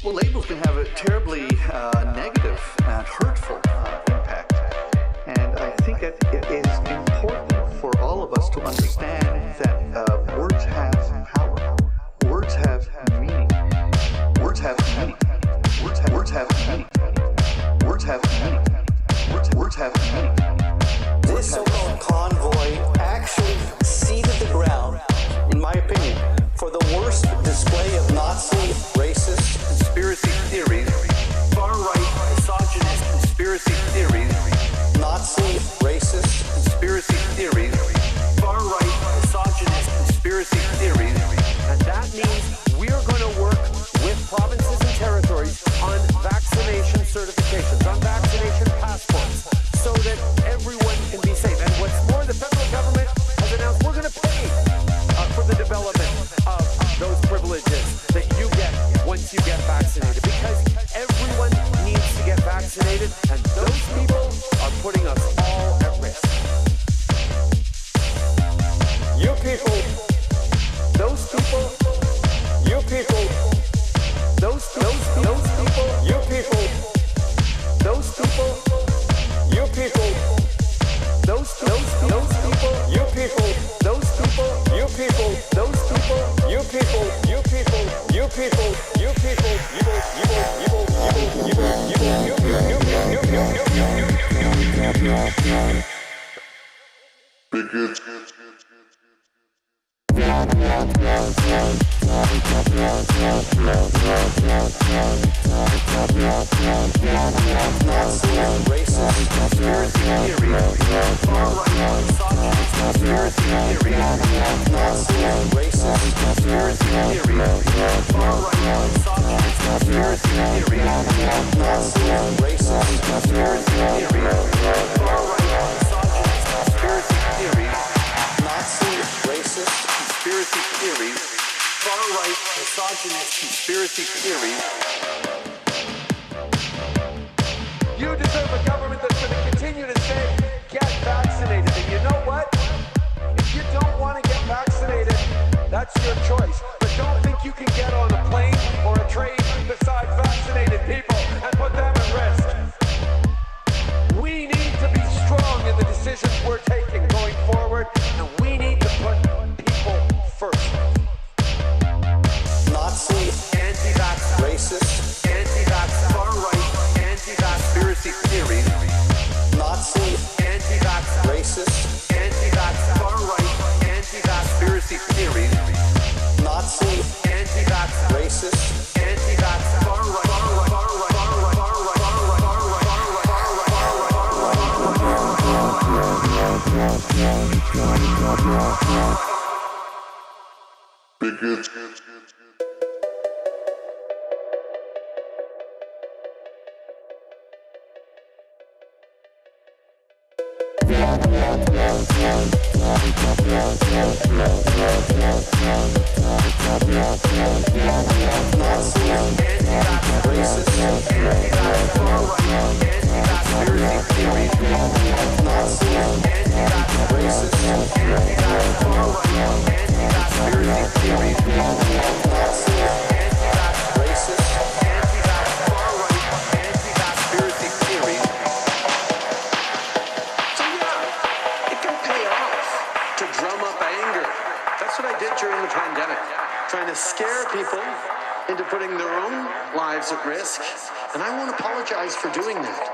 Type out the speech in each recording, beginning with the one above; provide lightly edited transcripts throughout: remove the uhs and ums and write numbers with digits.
Well, labels can have a terribly negative and hurtful impact. And I think that it is important for all of us to understand that words have power. Words have meaning. Words have meaning. Words have meaning. Words have meaning. Words have meaning. This so-called convoy actually seeded the ground, in my opinion, for the worst display of Nazi, racist, Conspiracy theories, far-right, misogynist conspiracy theories, Nazi, racist, conspiracy theories, far-right, misogynist conspiracy theories. And that means we're going to work with provinces and territories on vaccination certifications, on vaccination passports, so that everyone can be safe. And what's more, the federal government has announced we're going to pay for the development of those privileges that you get once you get vaccinated, because everyone needs to get vaccinated, and those people are putting us all at risk. you people, Those people, you people, those people, you people, those people, you people, those people, you people, those people, you people, those people, you people, you people, you people, you people, racist, Conspiracy theories, far-right, misogynist conspiracy theories, Nazi, racist, conspiracy theories, far-right, misogynist conspiracy theories, Nazi, racist, conspiracy theories, far-right, misogynist conspiracy theories, Nazi, racist, conspiracy theories, far-right, misogynist conspiracy theories. You deserve a government that's going to continue to say, get vaccinated. And you know what? If you don't want to get vaccinated, that's your choice. But don't think you can get on a plane or a train beside vaccinated people and put them at risk. We need to be strong in the decisions we're taking going forward, and we need to put people first. Nazi, Anti-vax, racist, anti-vax, far-right, anti-vax, Conspiracy theories, Nazi, anti-vax, racist, anti-vax, far-right, anti-vax, conspiracy theories, Nazi, anti-vax, racist, anti-vax, far-right, far-right, far-right, far-right, bigots. trying to scare people into putting their own lives at risk, and I won't apologize for doing that.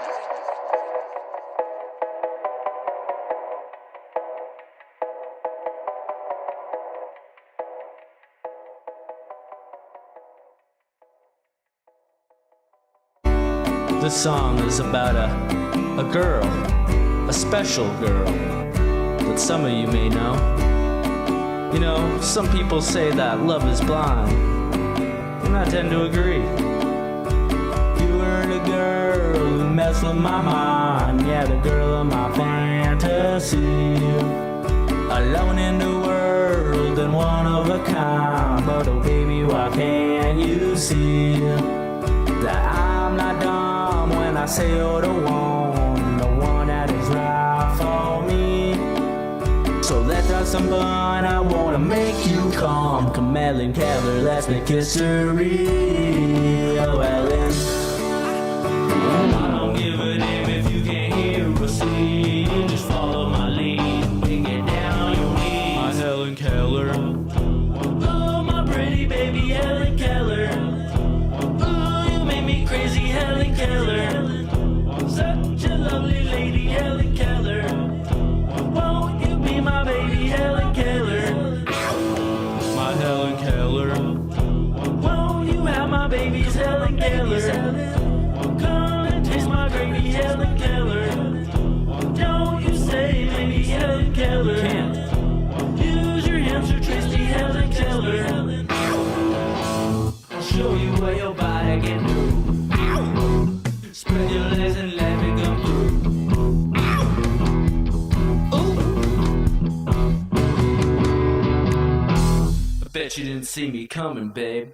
This song is about a girl, a special girl, that some of you may know. You know, some people say that love is blind, and I tend to agree. You were the girl who messed with my mind, yeah, the girl of my fantasy. Alone in the world and one of a kind, but oh baby, why can't you see that I'm not dumb when I say you're the one that is right for me? So let us some fun, I wanna make you calm. Come Ellen Keller, let's make history. Oh Ellen, I don't give a damn if you can't hear or see. Just follow my lead and get down on your knees. My Helen Keller, oh my pretty baby Helen Keller. Oh, you make me crazy Helen Keller. Such a lovely lady Helen Keller. Won't you be my baby Helen Keller? My Helen Keller. Won't you have my baby's Helen Keller? Come and taste my gravy Helen Keller. Don't you say maybe Helen Keller. Can't use your hands to trace me Helen Keller. I'll show you where your body can do. Spread your legs and let me come through. I bet you didn't see me coming, babe.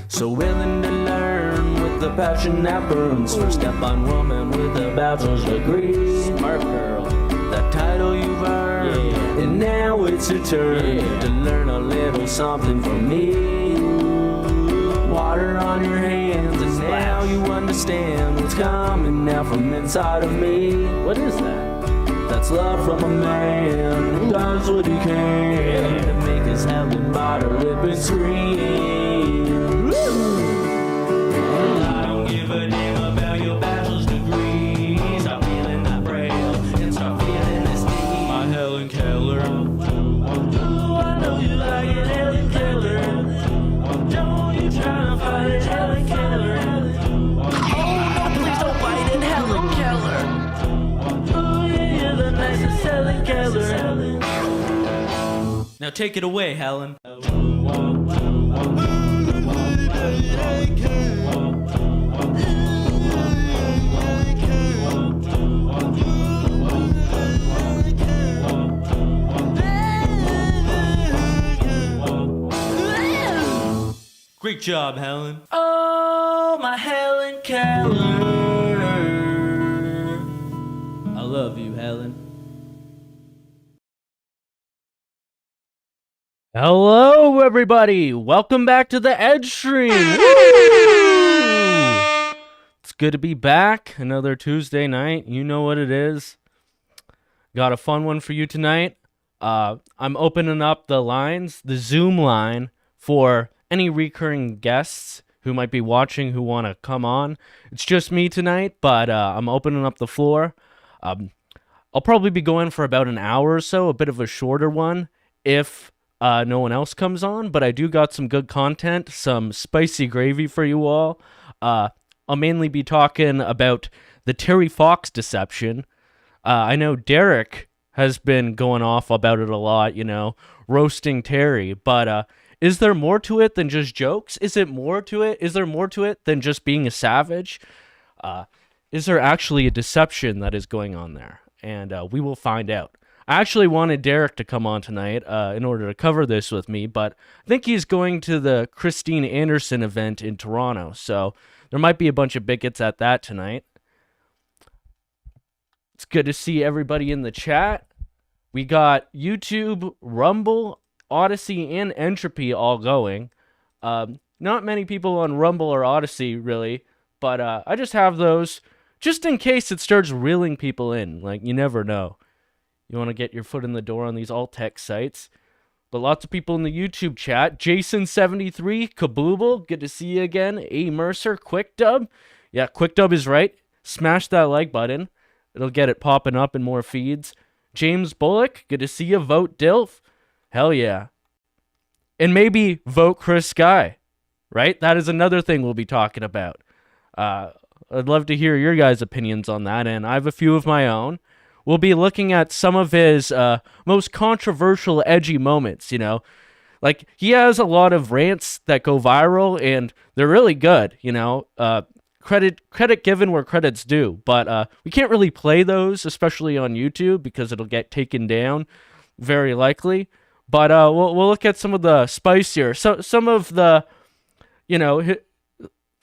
So willing to learn with the passion that burns. First step on woman with a bachelor's degree. Smart girl, that title you've earned. Yeah. And now it's your turn to learn a little something from me. Water on your hands, and now you understand what's coming now from inside of me. What is that? That's love from a man who does what he can to make his Helen bottle lip and scream. I don't give a damn about your bachelor's degree. Stop feeling that frail and start feeling this need. My Helen Keller. Ooh, I know you like it, Helen Keller. Don't you try to fight it, Helen Keller. Oh, no, please don't bite it, Helen Keller. Oh, yeah, you're the nicest Helen Keller. Now take it away, Helen. Great job, Helen. Oh, my Helen Keller. I love you, Helen. Hello, everybody. Welcome back to the EdgeStream. It's good to be back. Another Tuesday night. You know what it is. Got a fun one for you tonight. I'm opening up the lines, the Zoom line, for any recurring guests who might be watching who want to come on. It's just me tonight, but I'm opening up the floor. I'll probably be going for about an hour or so, a bit of a shorter one, if no one else comes on, but I do got some good content, some spicy gravy for you all. I'll mainly be talking about the Terry Fox deception. I know Derek has been going off about it a lot, roasting Terry, but is there more to it than just jokes? Is there more to it than just being a savage? Is there actually a deception that is going on there? And we will find out. I actually wanted Derek to come on tonight in order to cover this with me, but I think he's going to the Christine Anderson event in Toronto, so there might be a bunch of bigots at that tonight. It's good to see everybody in the chat. We got YouTube, Rumble, Odyssey, and Entropy all going. Not many people on Rumble or Odyssey, really, but I just have those just in case it starts reeling people in. Like, you never know. You want to get your foot in the door on these alt-tech sites. But lots of people in the YouTube chat. Jason73, Kabooble, good to see you again. A. Mercer, QuickDub. Yeah, QuickDub is right. Smash that like button. It'll get it popping up in more feeds. James Bullock, good to see you. Vote Dilf. Hell yeah. And maybe vote Chris Skye, right? That is another thing we'll be talking about. I'd love to hear your guys' opinions on that, and I have a few of my own. We'll be looking at some of his most controversial, edgy moments, Like, he has a lot of rants that go viral, and they're really good, Credit given where credit's due, but we can't really play those, especially on YouTube, because it'll get taken down, very likely. But we'll look at some of the spicier, some of the,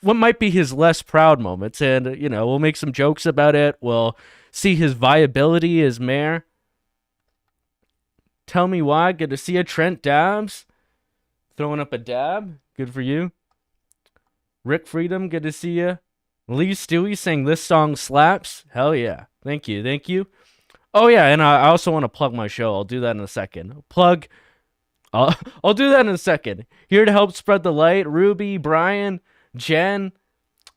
what might be his less proud moments, and we'll make some jokes about it. We'll see his viability as mayor. Tell me why. Good to see you, Trent Dabs. Throwing up a dab. Good for you. Rick Freedom, good to see you. Lee Stewie saying this song slaps. Hell yeah. Thank you. Oh yeah, and I also want to plug my show. I'll do that in a second. I'll do that in a second. Here to help spread the light, Ruby, Brian, Jen,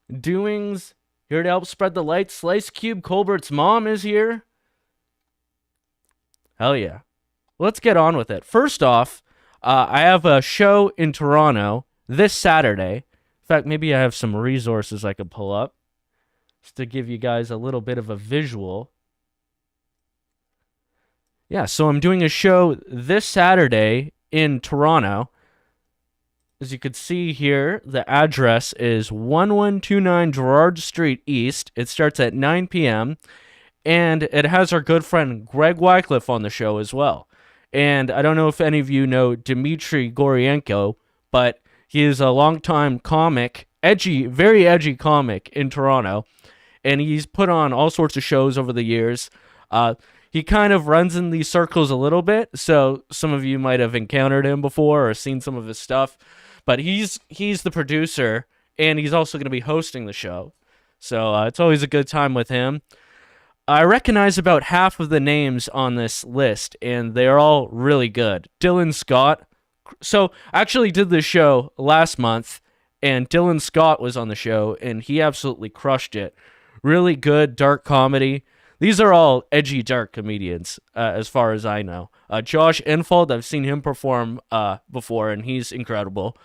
Doings. Here to help spread the light, Slice Cube, Colbert's mom is here. Hell yeah. Let's get on with it. First off, I have a show in Toronto this Saturday. In fact, maybe I have some resources I could pull up just to give you guys a little bit of a visual. Yeah, so I'm doing a show this Saturday in Toronto. As you can see here, the address is 1129 Gerrard Street East. It starts at 9 p.m. And it has our good friend Greg Wycliffe on the show as well. And I don't know if any of you know Dmitry Goryenko, but he is a longtime comic, very edgy comic in Toronto. And he's put on all sorts of shows over the years. He kind of runs in these circles a little bit, so some of you might have encountered him before or seen some of his stuff. But he's the producer, and he's also going to be hosting the show. So it's always a good time with him. I recognize about half of the names on this list, and they're all really good. Dylan Scott. So I actually did this show last month, and Dylan Scott was on the show, and he absolutely crushed it. Really good, dark comedy. These are all edgy, dark comedians, as far as I know. Josh Infald, I've seen him perform before, and he's incredible.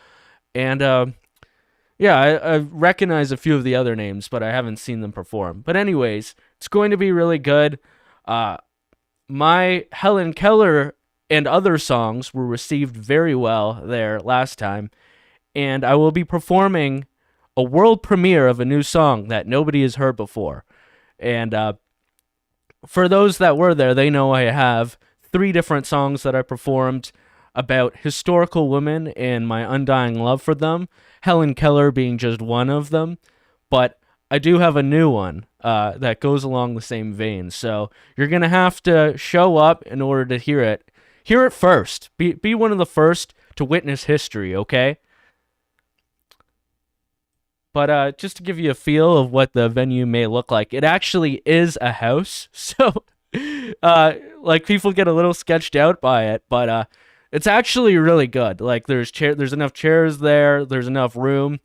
And I recognize a few of the other names, but I haven't seen them perform. But anyways, it's going to be really good. My Helen Keller and other songs were received very well there last time, and I will be performing a world premiere of a new song that nobody has heard before. And for those that were there, they know I have 3 different songs that I performed about historical women and my undying love for them, Helen Keller being just one of them. But I do have a new one that goes along the same vein. So you're going to have to show up in order to hear it. Hear it first. Be one of the first to witness history, okay? But just to give you a feel of what the venue may look like, it actually is a house. So, people get a little sketched out by it, but it's actually really good. Like, there's enough chairs there, there's enough room,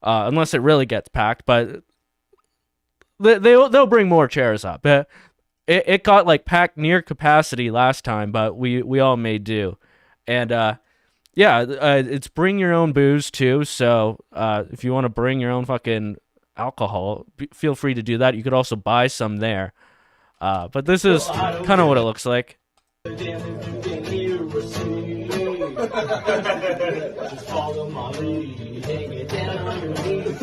unless it really gets packed. But they'll bring more chairs up. It got packed near capacity last time, but we all made do, and it's bring your own booze too, so if you want to bring your own fucking alcohol, feel free to do that. You could also buy some there. But this is kind of what it looks like. Just follow my lead, hang it down on your knees.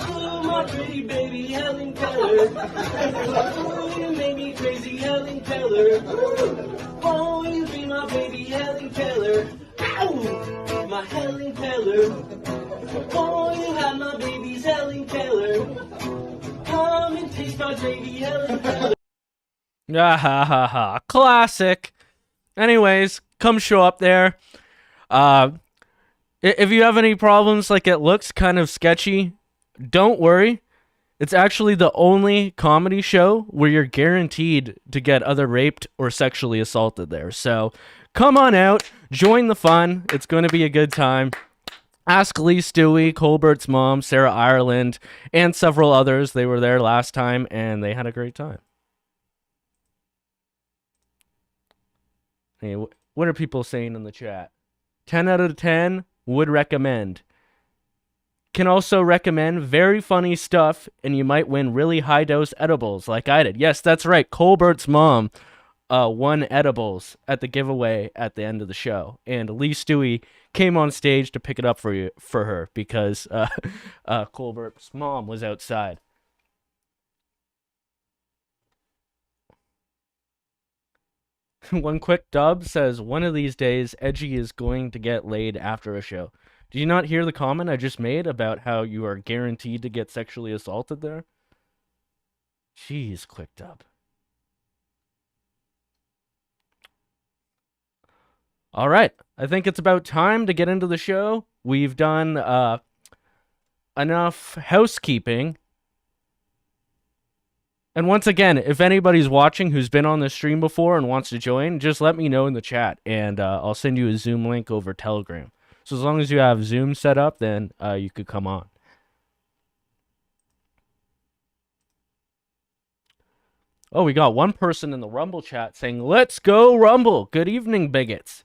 Oh, my pretty baby Helen Keller. Oh, you make me crazy, Helen Keller. Oh, you be my baby Helen Keller. Ow, my Helen Keller. Oh, you have my baby's Helen Keller. Come and taste my gravy, Helen Keller. Ah ha ha ha! Classic. Anyways, come show up there. If you have any problems, like it looks kind of sketchy, don't worry. It's actually the only comedy show where you're guaranteed to get either raped or sexually assaulted there. So come on out, join the fun. It's going to be a good time. Ask Lee Stewie, Colbert's mom, Sarah Ireland, and several others. They were there last time, and they had a great time. Hey, what are people saying in the chat? 10 out of 10, would recommend. Can also recommend very funny stuff, and you might win really high-dose edibles like I did. Yes, that's right. Colbert's mom won edibles at the giveaway at the end of the show, and Lee Stewie came on stage to pick it up for her because Colbert's mom was outside. One quick dub says, one of these days, Edgy is going to get laid after a show. Do you not hear the comment I just made about how you are guaranteed to get sexually assaulted there? Jeez, clicked up. All right, I think it's about time to get into the show. We've done enough housekeeping. And once again, if anybody's watching who's been on the stream before and wants to join, just let me know in the chat, and I'll send you a Zoom link over Telegram. So as long as you have Zoom set up, then you could come on. Oh, we got one person in the Rumble chat saying, "Let's go Rumble." Good evening, bigots.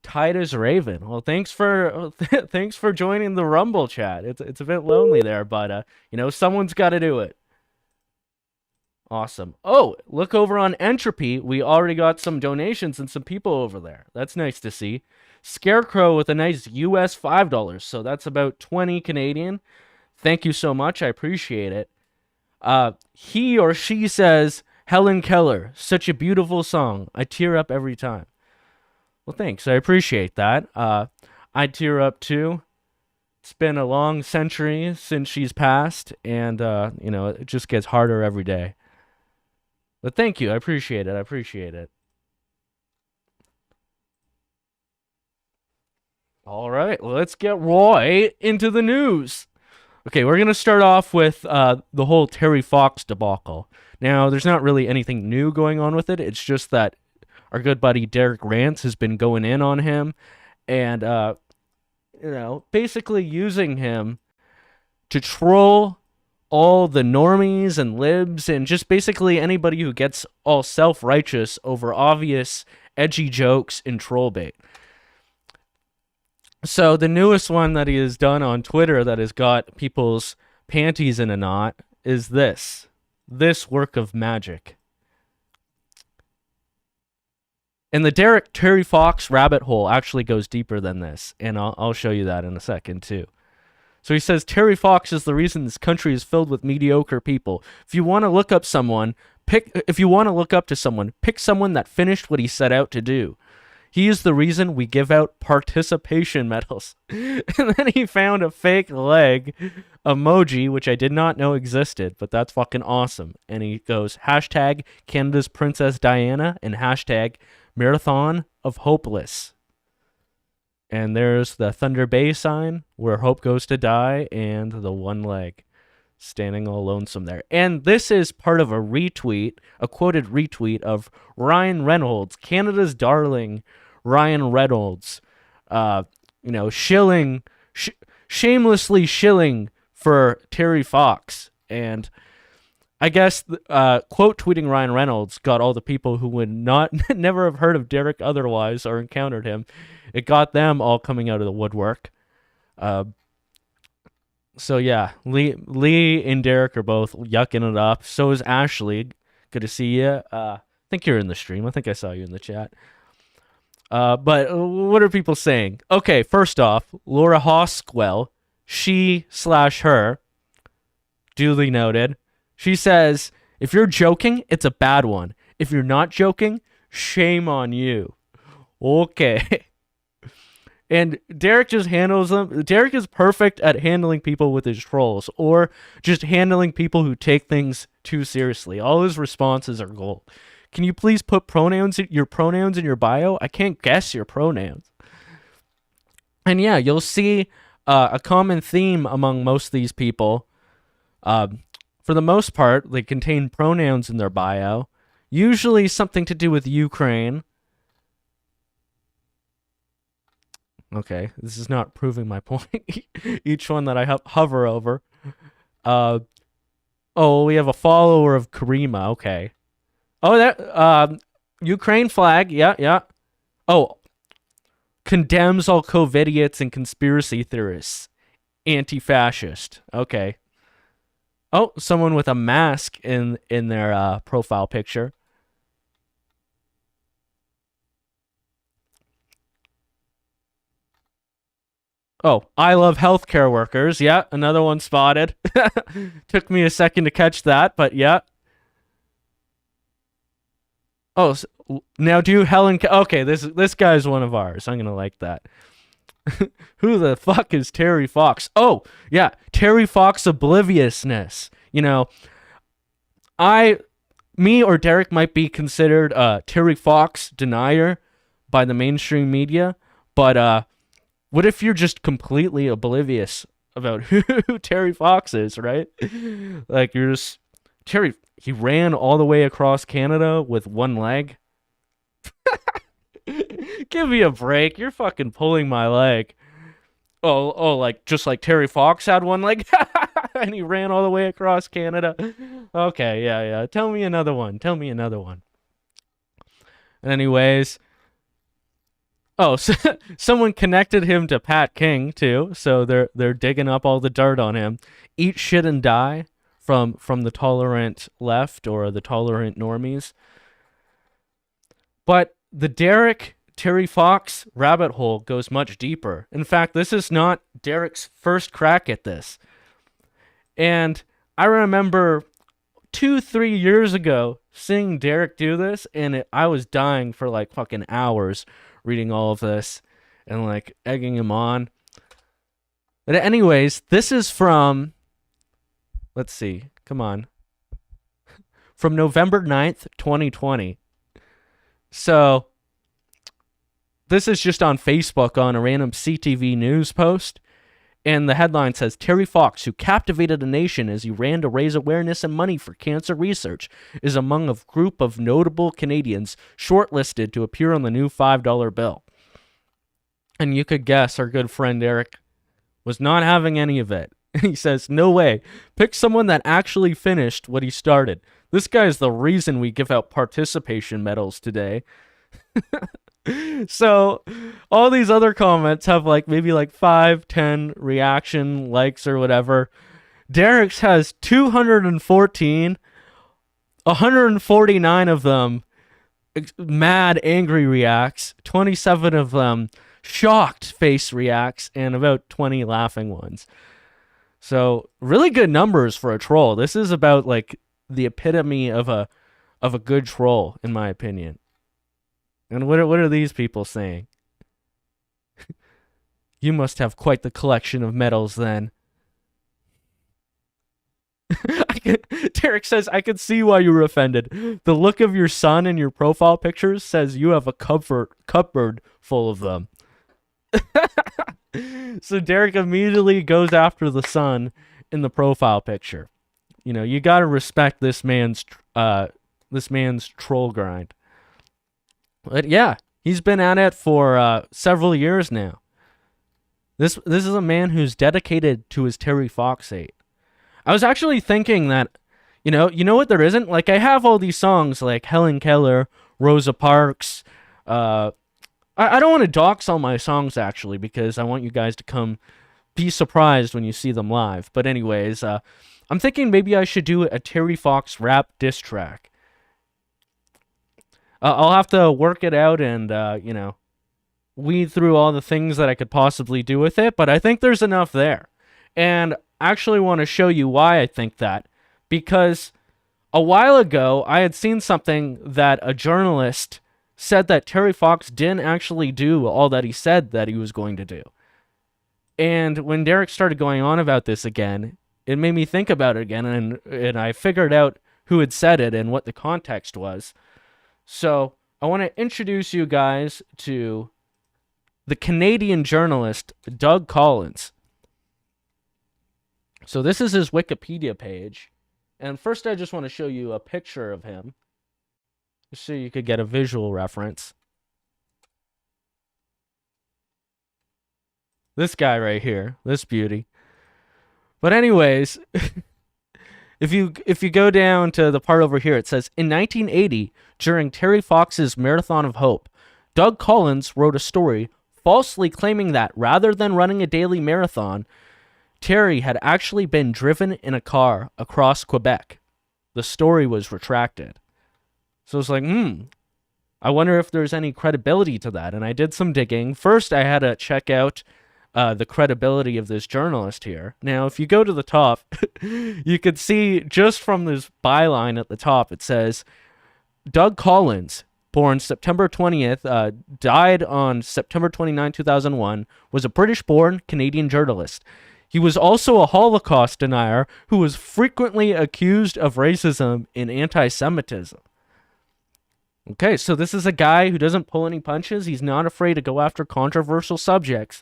Tight as Raven. Well, thanks for thanks for joining the Rumble chat. It's a bit lonely there, but you know, someone's got to do it. Awesome. Oh, look over on Entropy. We already got some donations and some people over there. That's nice to see. Scarecrow with a nice US $5, so that's about 20 Canadian. Thank you so much. I appreciate it. He or she says, "Helen Keller, such a beautiful song. I tear up every time." Well, thanks. I appreciate that. I tear up too. It's been a long century since she's passed, and you know, it just gets harder every day. But thank you. I appreciate it. I appreciate it. All right, let's get right into the news. Okay, we're going to start off with the whole Terry Fox debacle. Now, there's not really anything new going on with it. It's just that our good buddy Derek Rance has been going in on him and, you know, basically using him to troll all the normies and libs and just basically anybody who gets all self-righteous over obvious edgy jokes and troll bait. So the newest one that he has done on Twitter that has got people's panties in a knot is this work of magic. And the Terry Fox rabbit hole actually goes deeper than this, and I'll show you that in a second too. So he says, Terry Fox is the reason this country is filled with mediocre people. If you want to look up to someone, pick someone that finished what he set out to do. He is the reason we give out participation medals. And then he found a fake leg emoji, which I did not know existed, but that's fucking awesome. And he goes, hashtag Canada's Princess Diana and hashtag Marathon of Hopeless. And there's the Thunder Bay sign where hope goes to die and the one leg standing all lonesome there. And this is part of a retweet, a quoted retweet of Ryan Reynolds, Canada's darling Ryan Reynolds, you know, shamelessly shilling for Terry Fox. And I guess quote tweeting Ryan Reynolds got all the people who would never have heard of Derek otherwise or encountered him. It got them all coming out of the woodwork. So yeah, Lee and Derek are both yucking it up. So is Ashley. Good to see you. I think you're in the stream. I think I saw you in the chat. But what are people saying? Okay, first off, Laura Hoskwell, she/her, duly noted. She says, if you're joking, it's a bad one. If you're not joking, shame on you. Okay. And Derek just handles them. Derek is perfect at handling people with his trolls or just handling people who take things too seriously. All his responses are gold. Can you please put your pronouns in your bio? I can't guess your pronouns. And yeah, you'll see a common theme among most of these people. For the most part, they contain pronouns in their bio, usually something to do with Ukraine. Okay, this is not proving my point. Each one that I hover over. Oh, we have a follower of Karima. Okay. Oh, that Ukraine flag. Yeah. Oh, condemns all COVIDiots and conspiracy theorists. Anti-fascist. Okay. Oh, someone with a mask in their profile picture. Oh, I love healthcare workers. Yeah, another one spotted. Took me a second to catch that, but yeah. Oh, now do Helen... Okay, this guy's one of ours. I'm going to like that. Who the fuck is Terry Fox? Oh, yeah, Terry Fox obliviousness. You know, me or Derek might be considered a Terry Fox denier by the mainstream media, but what if you're just completely oblivious about who Terry Fox is, right? Like, you're just Terry. He ran all the way across Canada with one leg. Give me a break. You're fucking pulling my leg. Oh, like just like Terry Fox had one leg and he ran all the way across Canada. Okay, yeah. Tell me another one. Anyways, so someone connected him to Pat King too, so they're digging up all the dirt on him. Eat shit and die from the tolerant left or the tolerant normies. But the Terry Fox rabbit hole goes much deeper. In fact, this is not Derek's first crack at this. And I remember 2-3 years ago seeing Derek do this, and I was dying for like fucking hours reading all of this and like egging him on. But anyways, this is from, let's see, come on, from November 9th, 2020. So this is just on Facebook on a random CTV news post. And the headline says, Terry Fox, who captivated a nation as he ran to raise awareness and money for cancer research, is among a group of notable Canadians shortlisted to appear on the new $5 bill. And you could guess our good friend Eric was not having any of it. He says, no way. Pick someone that actually finished what he started. This guy is the reason we give out participation medals today. So all these other comments have like maybe like 5-10 reaction likes or whatever. Derek's has 214, 149 of them mad angry reacts, 27 of them shocked face reacts, and about 20 laughing ones. So really good numbers for a troll. This is about like the epitome of a good troll, in my opinion. And what are these people saying? You must have quite the collection of medals then. Derek says, I can see why you were offended. The look of your son in your profile pictures says you have a cupboard full of them. So Derek immediately goes after the son in the profile picture. You know, you gotta respect this man's troll grind. But yeah, he's been at it for several years now. This is a man who's dedicated to his Terry Fox hate. I was actually thinking that, you know what there isn't? Like, I have all these songs like Helen Keller, Rosa Parks. I don't want to dox all my songs, actually, because I want you guys to come be surprised when you see them live. But anyways, I'm thinking maybe I should do a Terry Fox rap diss track. I'll have to work it out and, weed through all the things that I could possibly do with it, but I think there's enough there. And I actually want to show you why I think that, because a while ago, I had seen something that a journalist said that Terry Fox didn't actually do all that he said that he was going to do. And when Derek started going on about this again, it made me think about it again, and I figured out who had said it and what the context was. So I want to introduce you guys to the Canadian journalist Doug Collins. So this is his Wikipedia page. And first I just want to show you a picture of him, just so you could get a visual reference. This guy right here, this beauty. But anyways, if you go down to the part over here, it says, in 1980, during Terry Fox's Marathon of Hope, Doug Collins wrote a story falsely claiming that rather than running a daily marathon, Terry had actually been driven in a car across Quebec. The story was retracted. So it's like, I wonder if there's any credibility to that. And I did some digging. First, I had to check out the credibility of this journalist here. Now, if you go to the top, you could see just from this byline at the top, it says, Doug Collins, born September 20th, died on September 29, 2001, was a British-born Canadian journalist. He was also a Holocaust denier who was frequently accused of racism and anti-Semitism. Okay, so this is a guy who doesn't pull any punches. He's not afraid to go after controversial subjects.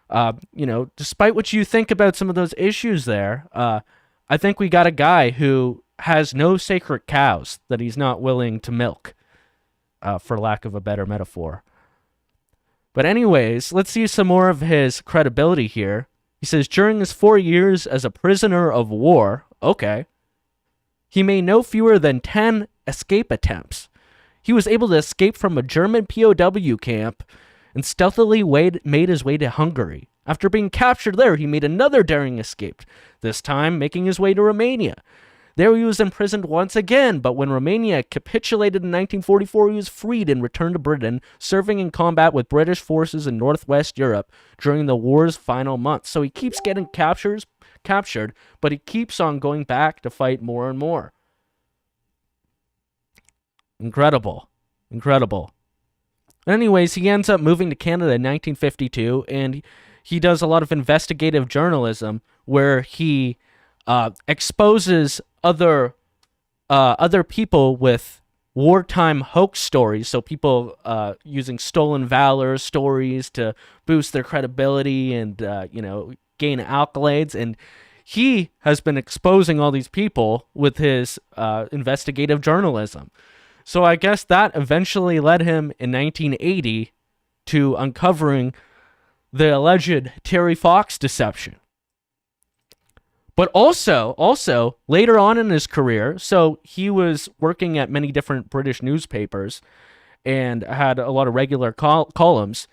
Despite what you think about some of those issues there, I think we got a guy who has no sacred cows that he's not willing to milk, for lack of a better metaphor. But anyways, let's see some more of his credibility here. He says, during his 4 years as a prisoner of war, okay, he made no fewer than 10 escape attempts. He was able to escape from a German POW camp and stealthily made his way to Hungary. After being captured there, he made another daring escape, this time making his way to Romania. There he was imprisoned once again, but when Romania capitulated in 1944, he was freed and returned to Britain, serving in combat with British forces in Northwest Europe during the war's final months. So he keeps getting captured, but he keeps on going back to fight more and more. Incredible. Anyways, he ends up moving to Canada in 1952, and he does a lot of investigative journalism where he exposes other people with wartime hoax stories. So people using stolen valor stories to boost their credibility and gain accolades. And he has been exposing all these people with his investigative journalism. So I guess that eventually led him in 1980 to uncovering the alleged Terry Fox deception. But also, later on in his career, so he was working at many different British newspapers and had a lot of regular columns.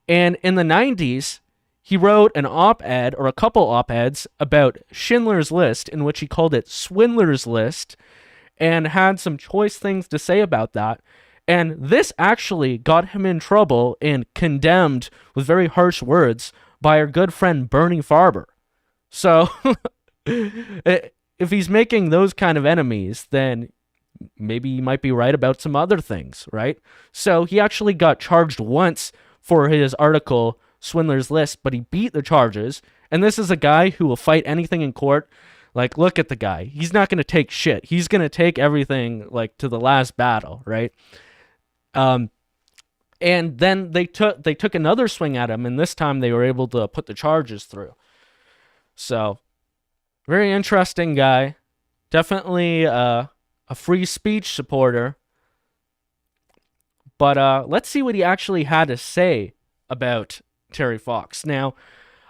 And in the 90s, he wrote an op-ed or a couple op-eds about Schindler's List, in which he called it Swindler's List, and had some choice things to say about that. And this actually got him in trouble and condemned with very harsh words by our good friend Bernie Farber. So if he's making those kind of enemies, then maybe he might be right about some other things, right? So he actually got charged once for his article, Swindler's List, but he beat the charges. And this is a guy who will fight anything in court. Like, look at the guy. He's not going to take shit. He's going to take everything, like, to the last battle, right? And then they took another swing at him, and this time they were able to put the charges through. So, very interesting guy. Definitely a free speech supporter. But let's see what he actually had to say about Terry Fox. Now,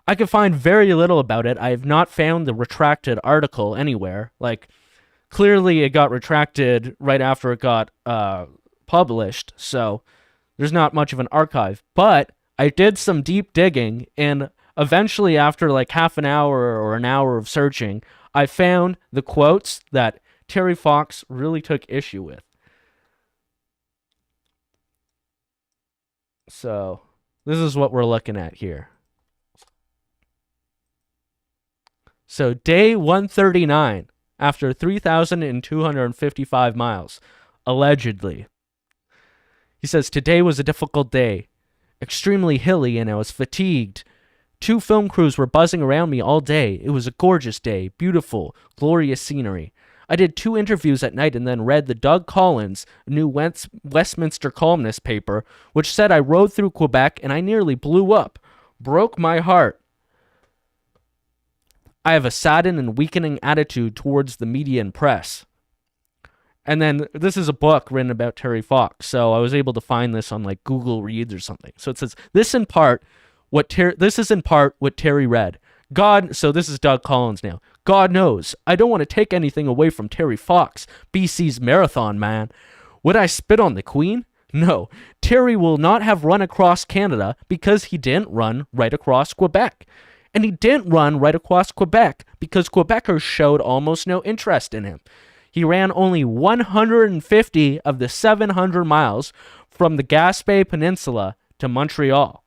I could find very little about it. I have not found the retracted article anywhere. Like, clearly it got retracted right after it got published, so there's not much of an archive. But I did some deep digging, and eventually, after like half an hour or an hour of searching, I found the quotes that Terry Fox really took issue with. So, this is what we're looking at here. So, day 139, after 3,255 miles, allegedly. He says, today was a difficult day, extremely hilly, and I was fatigued. 2 film crews were buzzing around me all day. It was a gorgeous day, beautiful, glorious scenery. I did 2 interviews at night and then read the Doug Collins new Westminster columnist paper, which said I rode through Quebec and I nearly blew up. Broke my heart. I have a saddened and weakening attitude towards the media and press. And then this is a book written about Terry Fox, so I was able to find this on like Google Reads or something. So it says, this is in part what Terry read. So this is Doug Collins now. God knows, I don't want to take anything away from Terry Fox, BC's marathon man. Would I spit on the Queen? No. Terry will not have run across Canada because he didn't run right across Quebec. And he didn't run right across Quebec because Quebecers showed almost no interest in him. He ran only 150 of the 700 miles from the Gaspé Peninsula to Montreal.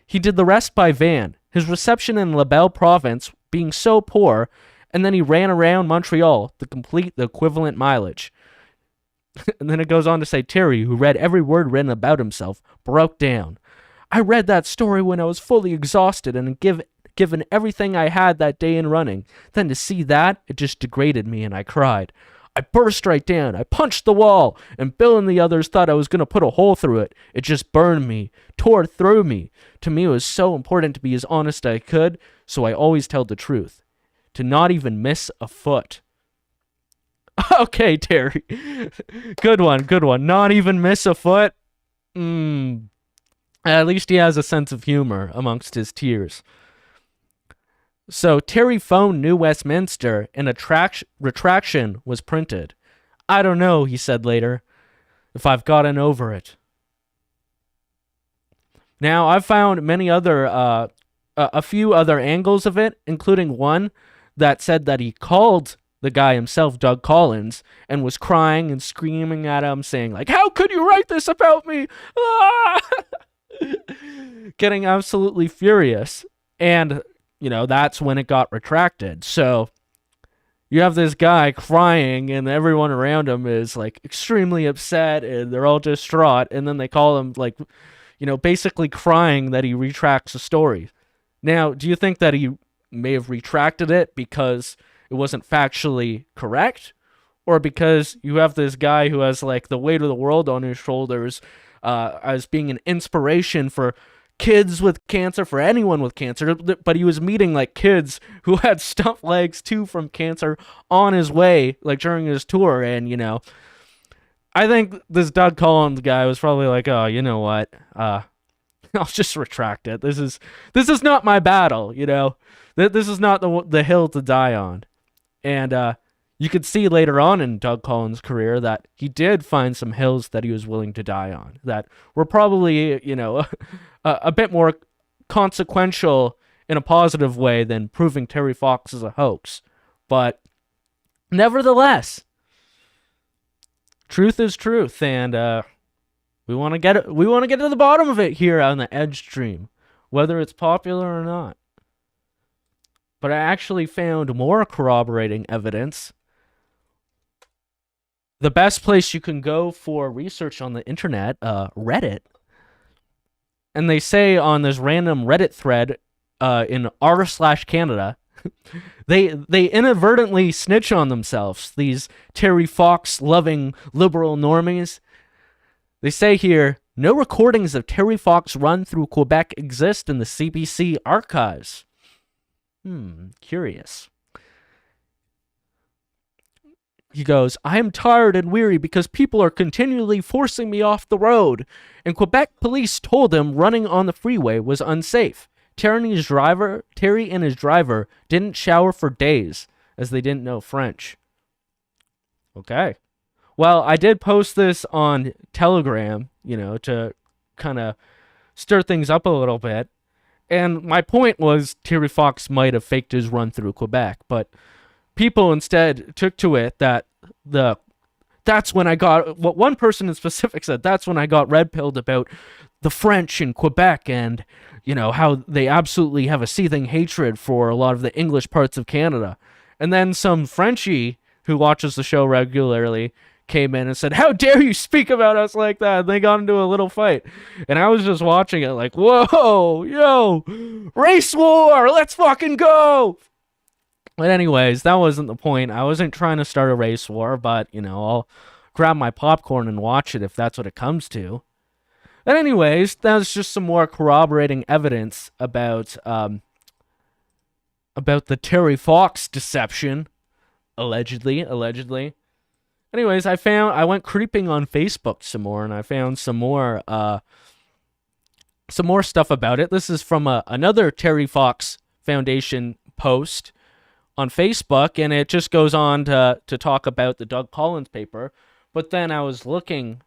He did the rest by van, his reception in Labelle province being so poor, and then he ran around Montreal to complete the equivalent mileage. And then it goes on to say, Terry, who read every word written about himself, broke down. I read that story when I was fully exhausted and given everything I had that day in running. Then to see that, it just degraded me and I cried. I burst right down. I punched the wall, and Bill and the others thought I was going to put a hole through it. It just burned me, tore through me. To me, it was so important to be as honest as I could, so I always tell the truth. To not even miss a foot. Okay, Terry. Good one. Not even miss a foot? At least he has a sense of humor amongst his tears. So Terry phoned New Westminster and a retraction was printed. I don't know, he said later, if I've gotten over it. Now, I've found a few other angles of it, including one that said that he called the guy himself, Doug Collins, and was crying and screaming at him, saying, like, how could you write this about me? Ah! Getting absolutely furious. And that's when it got retracted. So you have this guy crying and everyone around him is like extremely upset and they're all distraught. And then they call him basically crying that he retracts the story. Now, do you think that he may have retracted it because it wasn't factually correct? Or because you have this guy who has like the weight of the world on his shoulders as being an inspiration for kids with cancer, for anyone with cancer, but he was meeting like kids who had stuffed legs too from cancer on his way, like during his tour. And I think this Doug Collins guy was probably like, oh, you know what, I'll just retract it. This is not my battle. This is not the hill to die on. And you could see later on in Doug Collins' career that he did find some hills that he was willing to die on that were probably, a bit more consequential in a positive way than proving Terry Fox is a hoax. But nevertheless, truth is truth, and we want to get to the bottom of it here on the EdgeStream, whether it's popular or not. But I actually found more corroborating evidence. The best place you can go for research on the internet, Reddit. And they say on this random Reddit thread in r/Canada, they inadvertently snitch on themselves, these Terry Fox loving liberal normies. They say here, no recordings of Terry Fox run through Quebec exist in the CBC archives. Curious. He goes, I am tired and weary because people are continually forcing me off the road. And Quebec police told him running on the freeway was unsafe. Terry and his driver didn't shower for days as they didn't know French. Okay. Well, I did post this on Telegram, to kind of stir things up a little bit. And my point was Terry Fox might have faked his run through Quebec, but people instead took to it that that's when I got, what one person in specific said, that's when I got red-pilled about the French in Quebec and, how they absolutely have a seething hatred for a lot of the English parts of Canada. And then some Frenchie who watches the show regularly came in and said, how dare you speak about us like that? And they got into a little fight. And I was just watching it like, whoa, yo, race war, let's fucking go. But anyways, that wasn't the point. I wasn't trying to start a race war, but, I'll grab my popcorn and watch it if that's what it comes to. But anyways, that's just some more corroborating evidence about the Terry Fox deception, allegedly. Anyways, I went creeping on Facebook some more, and I found some more stuff about it. This is from another Terry Fox Foundation post on Facebook, and it just goes on to talk about the Doug Collins paper. But then I was looking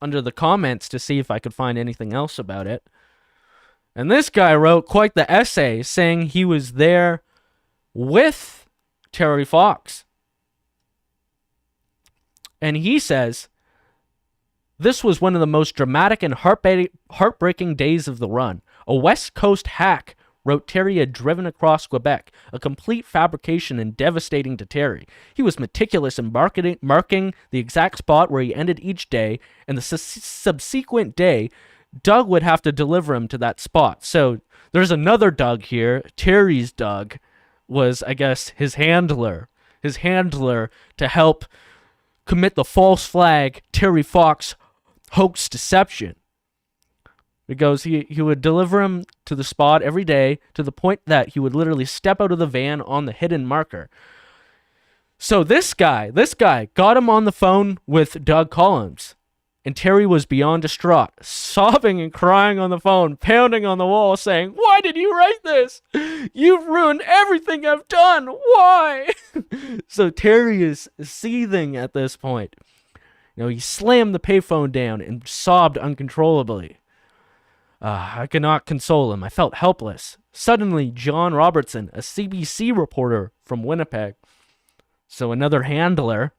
under the comments to see if I could find anything else about it. And this guy wrote quite the essay saying he was there with Terry Fox. And he says, this was one of the most dramatic and heartbreaking days of the run. A West Coast hack wrote Terry had driven across Quebec, a complete fabrication and devastating to Terry. He was meticulous in marking the exact spot where he ended each day, and the subsequent day, Doug would have to deliver him to that spot. So there's another Doug here. Terry's Doug was, I guess, his handler to help commit the false flag Terry Fox hoax deception. Because he would deliver him to the spot every day, to the point that he would literally step out of the van on the hidden marker. So this guy got him on the phone with Doug Collins, and Terry was beyond distraught, sobbing and crying on the phone, pounding on the wall, saying, "Why did you write this? You've ruined everything I've done. Why?" So Terry is seething at this point. He slammed the payphone down and sobbed uncontrollably. I could not console him. I felt helpless. Suddenly, John Robertson, a CBC reporter from Winnipeg, so another handler,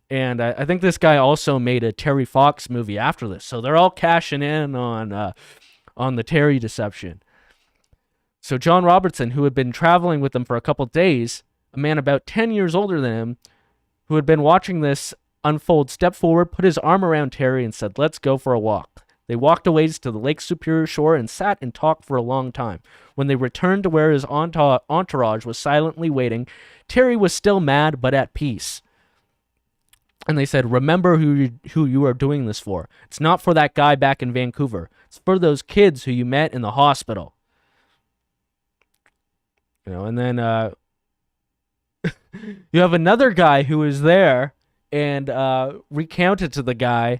and I think this guy also made a Terry Fox movie after this, so they're all cashing in on the Terry deception. So John Robertson, who had been traveling with them for a couple days, a man about 10 years older than him, who had been watching this unfold, stepped forward, put his arm around Terry, and said, "Let's go for a walk." They walked a ways to the Lake Superior shore and sat and talked for a long time. When they returned to where his entourage was silently waiting, Terry was still mad but at peace. And they said, "Remember who you are doing this for. It's not for that guy back in Vancouver. It's for those kids who you met in the hospital." And then you have another guy who was there and recounted to the guy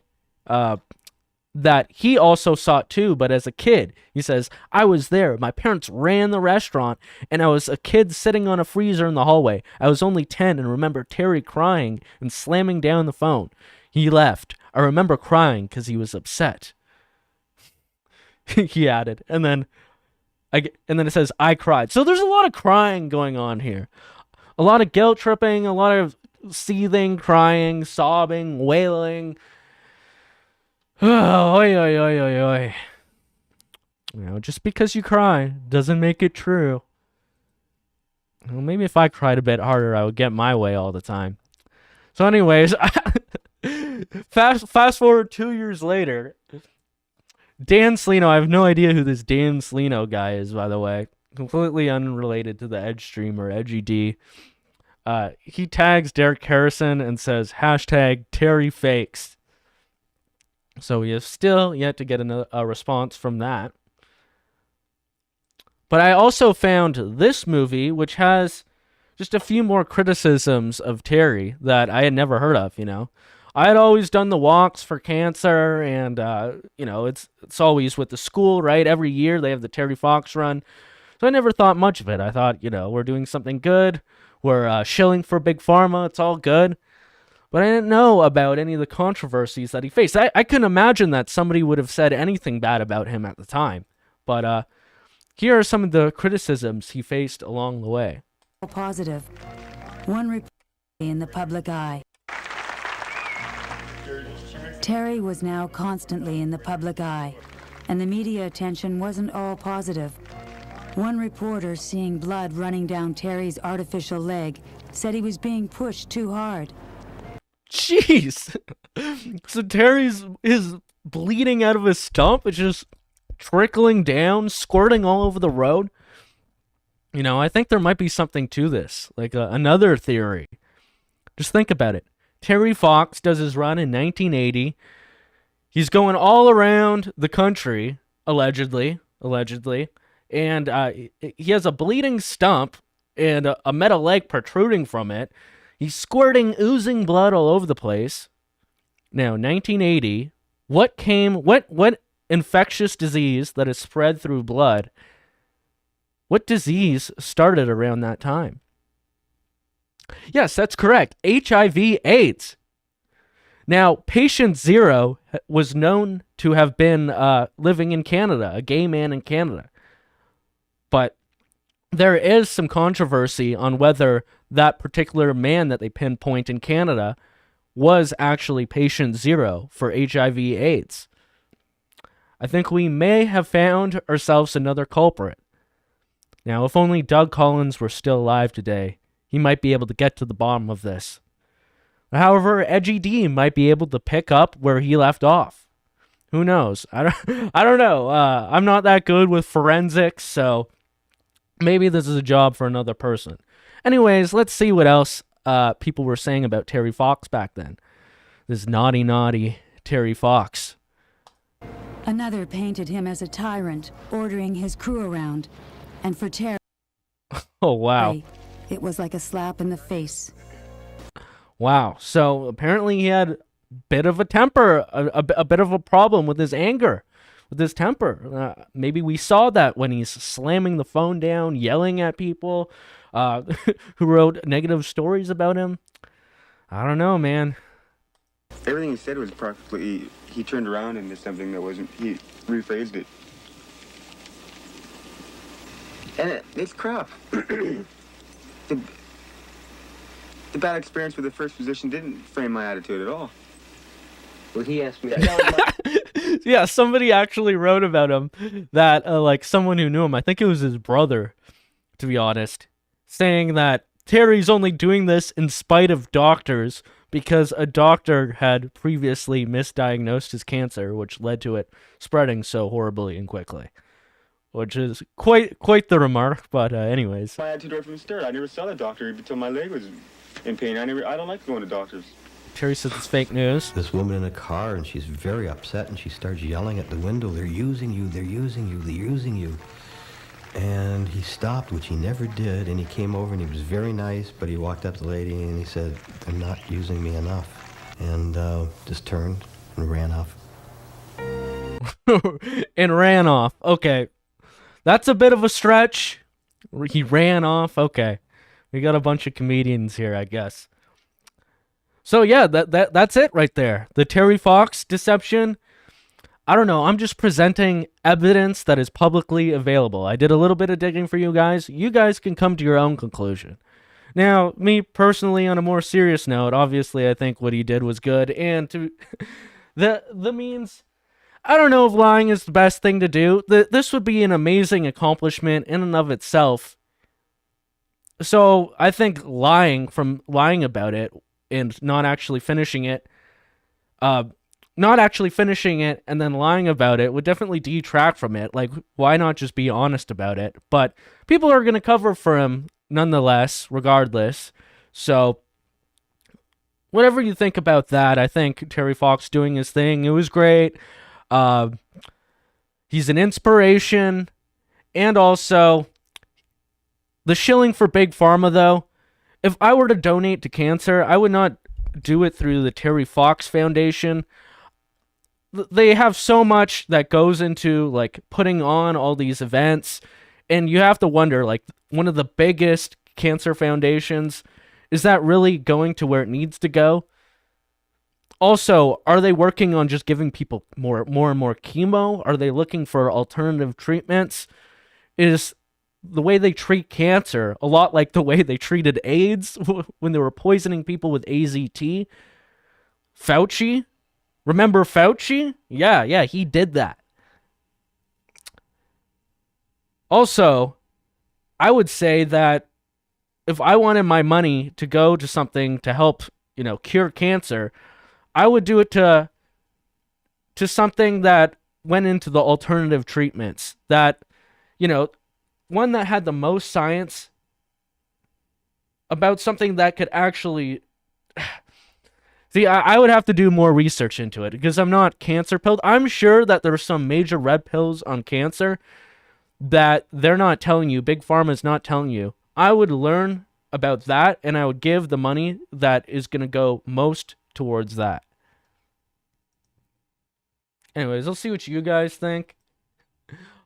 that he also saw it too, but as a kid. He says, "I was there. My parents ran the restaurant, and I was a kid sitting on a freezer in the hallway. I was only 10 and remember Terry crying and slamming down the phone. He left. I remember crying because he was upset." He added, and then it says, "I cried." So there's a lot of crying going on here. A lot of guilt tripping, a lot of seething, crying, sobbing, wailing. Oi, oi, oi, oi, oi. Just because you cry doesn't make it true. Maybe if I cried a bit harder, I would get my way all the time. So anyways, fast forward 2 years later, Dan Slino, I have no idea who this Dan Slino guy is, by the way. Completely unrelated to the EdgeStream or Edgy D. He tags Derek Harrison and says, #TerryFakes. So we have still yet to get a response from that. But I also found this movie, which has just a few more criticisms of Terry that I had never heard of, I had always done the walks for cancer, and, it's always with the school, right? Every year they have the Terry Fox run. So I never thought much of it. I thought, we're doing something good. We're shilling for Big Pharma. It's all good. But I didn't know about any of the controversies that he faced. I couldn't imagine that somebody would have said anything bad about him at the time. But here are some of the criticisms he faced along the way. Positive. One report in the public eye. Terry was now constantly in the public eye, and the media attention wasn't all positive. One reporter, seeing blood running down Terry's artificial leg, said he was being pushed too hard. Jeez. So Terry's is bleeding out of his stump. It's just trickling down, squirting all over the road. I think there might be something to this, like another theory. Just think about it. Terry Fox does his run in 1980. He's going all around the country, allegedly, and he has a bleeding stump and a metal leg protruding from it. He's squirting, oozing blood all over the place. Now, 1980, what infectious disease that is spread through blood, what disease started around that time? Yes, that's correct. HIV/AIDS. Now, patient 0 was known to have been living in Canada, a gay man in Canada. But there is some controversy on whether that particular man that they pinpoint in Canada was actually patient 0 for HIV/AIDS. I think we may have found ourselves another culprit. Now, if only Doug Collins were still alive today, he might be able to get to the bottom of this. However, Edgy D might be able to pick up where he left off. Who knows? I don't know. I'm not that good with forensics, so maybe this is a job for another person. Anyways, let's see what else people were saying about Terry Fox back then. This naughty Terry Fox. Another painted him as a tyrant, ordering his crew around. And for Terry, Oh, wow. it was like a slap in the face. Wow. So apparently he had a bit of a temper, a bit of a problem with his anger, with his temper. Maybe we saw that when he's slamming the phone down, yelling at people who wrote negative stories about him. I don't know, man. Everything he said was practically, he turned around into something that wasn't, he rephrased it. And it's crap. The bad experience with the first position didn't frame my attitude at all. Well, he asked me. Yeah, somebody actually wrote about him that, like, someone who knew him, I think it was his brother, to be honest, saying that Terry's only doing this in spite of doctors because a doctor had previously misdiagnosed his cancer, which led to it spreading so horribly and quickly. Which is quite the remark, but anyways. My attitude right from the start. I never saw the doctor until my leg was in pain. I don't like going to doctors. Terry says it's fake news. This woman in a car, and she's very upset, and she starts yelling at the window, "They're using you, they're using you, they're using you." And he stopped, which he never did, and he came over, and he was very nice, but he walked up to the lady, and he said, "They're not using me enough," and just turned and ran off. And ran off. Okay. That's a bit of a stretch. He ran off. Okay. We got a bunch of comedians here, I guess. So yeah, that's it right there. The Terry Fox deception. I don't know. I'm just presenting evidence that is publicly available. I did a little bit of digging for you guys. You guys can come to your own conclusion. Now, me personally, on a more serious note, obviously I think what he did was good. And to the means, I don't know if lying is the best thing to do. This would be an amazing accomplishment in and of itself. So I think lying about it and not actually finishing it and then lying about it would definitely detract from it. Like, why not just be honest about it? But people are going to cover for him nonetheless, regardless. So whatever you think about that, I think Terry Fox doing his thing, it was great. He's an inspiration. And also, the shilling for Big Pharma, though, if I were to donate to cancer, I would not do it through the Terry Fox Foundation. They have so much that goes into, like, putting on all these events, and you have to wonder, like, one of the biggest cancer foundations, is that really going to where it needs to go? Also, are they working on just giving people more and more chemo? Are they looking for alternative treatments? Is the way they treat cancer a lot like the way they treated AIDS when they were poisoning people with AZT? Fauci? Remember Fauci? Yeah, he did that. Also, I would say that if I wanted my money to go to something to help, cure cancer, I would do it to something that went into the alternative treatments. That, one that had the most science about something that could actually... See, I would have to do more research into it because I'm not cancer pilled. I'm sure that there's some major red pills on cancer that they're not telling you. Big Pharma is not telling you. I would learn about that, and I would give the money that is going to go most towards that. Anyways, let's see what you guys think.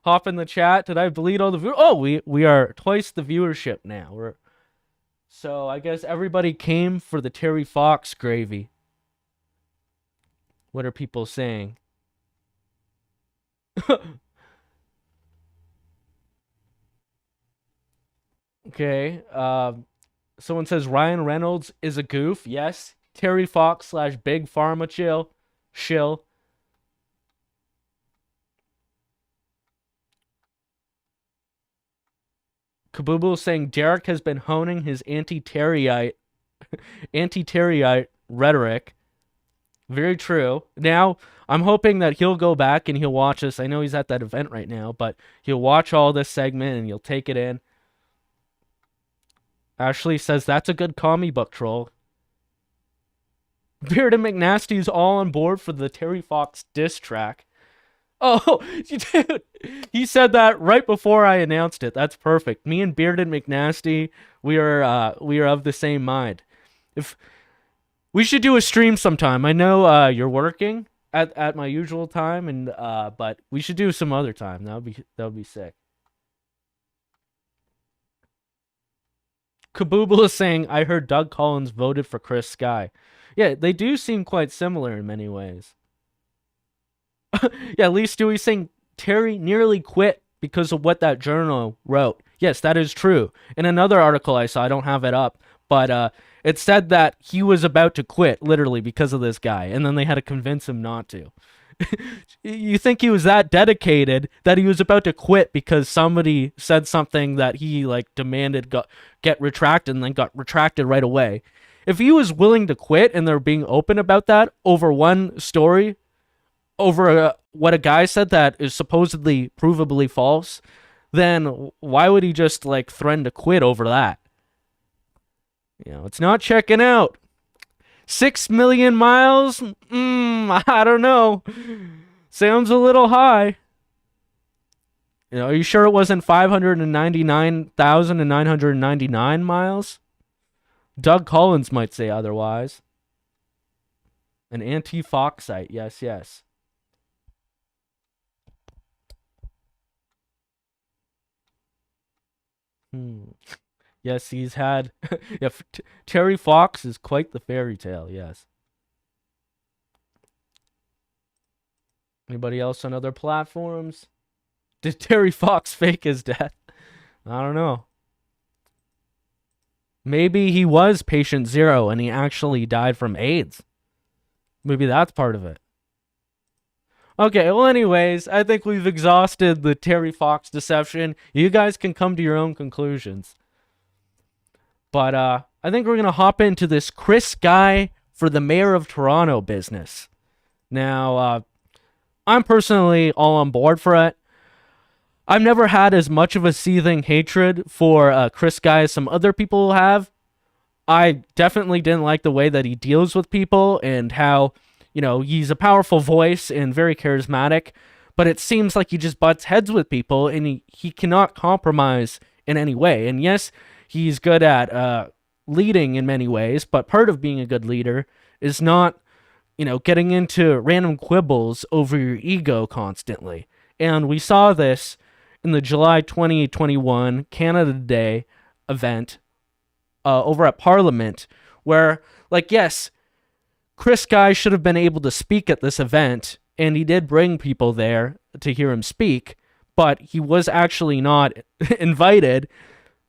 Hop in the chat. Did I bleed all the viewers? Oh, we are twice the viewership now. So I guess everybody came for the Terry Fox gravy. What are people saying? Okay. Someone says Ryan Reynolds is a goof. Yes. Terry Fox / Big Pharma shill. Kabooboo saying Derek has been honing his anti-Terryite rhetoric. Very true. Now, I'm hoping that he'll go back and he'll watch this. I know he's at that event right now, but he'll watch all this segment and he'll take it in. Ashley says, that's a good comic book troll. Beard and McNasty's all on board for the Terry Fox diss track. Oh, dude, he said that right before I announced it. That's perfect. Me and Beard and McNasty, we are of the same mind. If we should do a stream sometime. I know you're working at my usual time, and but we should do some other time. That would be sick. Kabooboo is saying, I heard Doug Collins voted for Chris Skye. Yeah, they do seem quite similar in many ways. Yeah, Lee Stewie saying Terry nearly quit because of what that journal wrote. Yes, that is true. In another article I saw, I don't have it up, but it said that he was about to quit, literally, because of this guy, and then they had to convince him not to. You think he was that dedicated that he was about to quit because somebody said something that he demanded get retracted and then got retracted right away. If he was willing to quit and they're being open about that over one story, over what a guy said that is supposedly provably false, then why would he just threaten to quit over that? It's not checking out. 6 million miles? I don't know. Sounds a little high. Are you sure it wasn't 599,999 miles? Doug Collins might say otherwise. An anti-Foxite, yes. Yes, he's had... yeah, Terry Fox is quite the fairy tale, yes. Anybody else on other platforms? Did Terry Fox fake his death? I don't know. Maybe he was patient zero and he actually died from AIDS. Maybe that's part of it. Okay, well anyways, I think we've exhausted the Terry Fox deception. You guys can come to your own conclusions. But I think we're going to hop into this Chris Skye for the mayor of Toronto business. Now, I'm personally all on board for it. I've never had as much of a seething hatred for Chris Skye as some other people have. I definitely didn't like the way that he deals with people and how, he's a powerful voice and very charismatic, but it seems like he just butts heads with people and he cannot compromise in any way. And yes, he's good at leading in many ways, but part of being a good leader is not, getting into random quibbles over your ego constantly. And we saw this in the July 2021 Canada Day event over at Parliament, where, yes, Chris Skye should have been able to speak at this event, and he did bring people there to hear him speak, but he was actually not invited.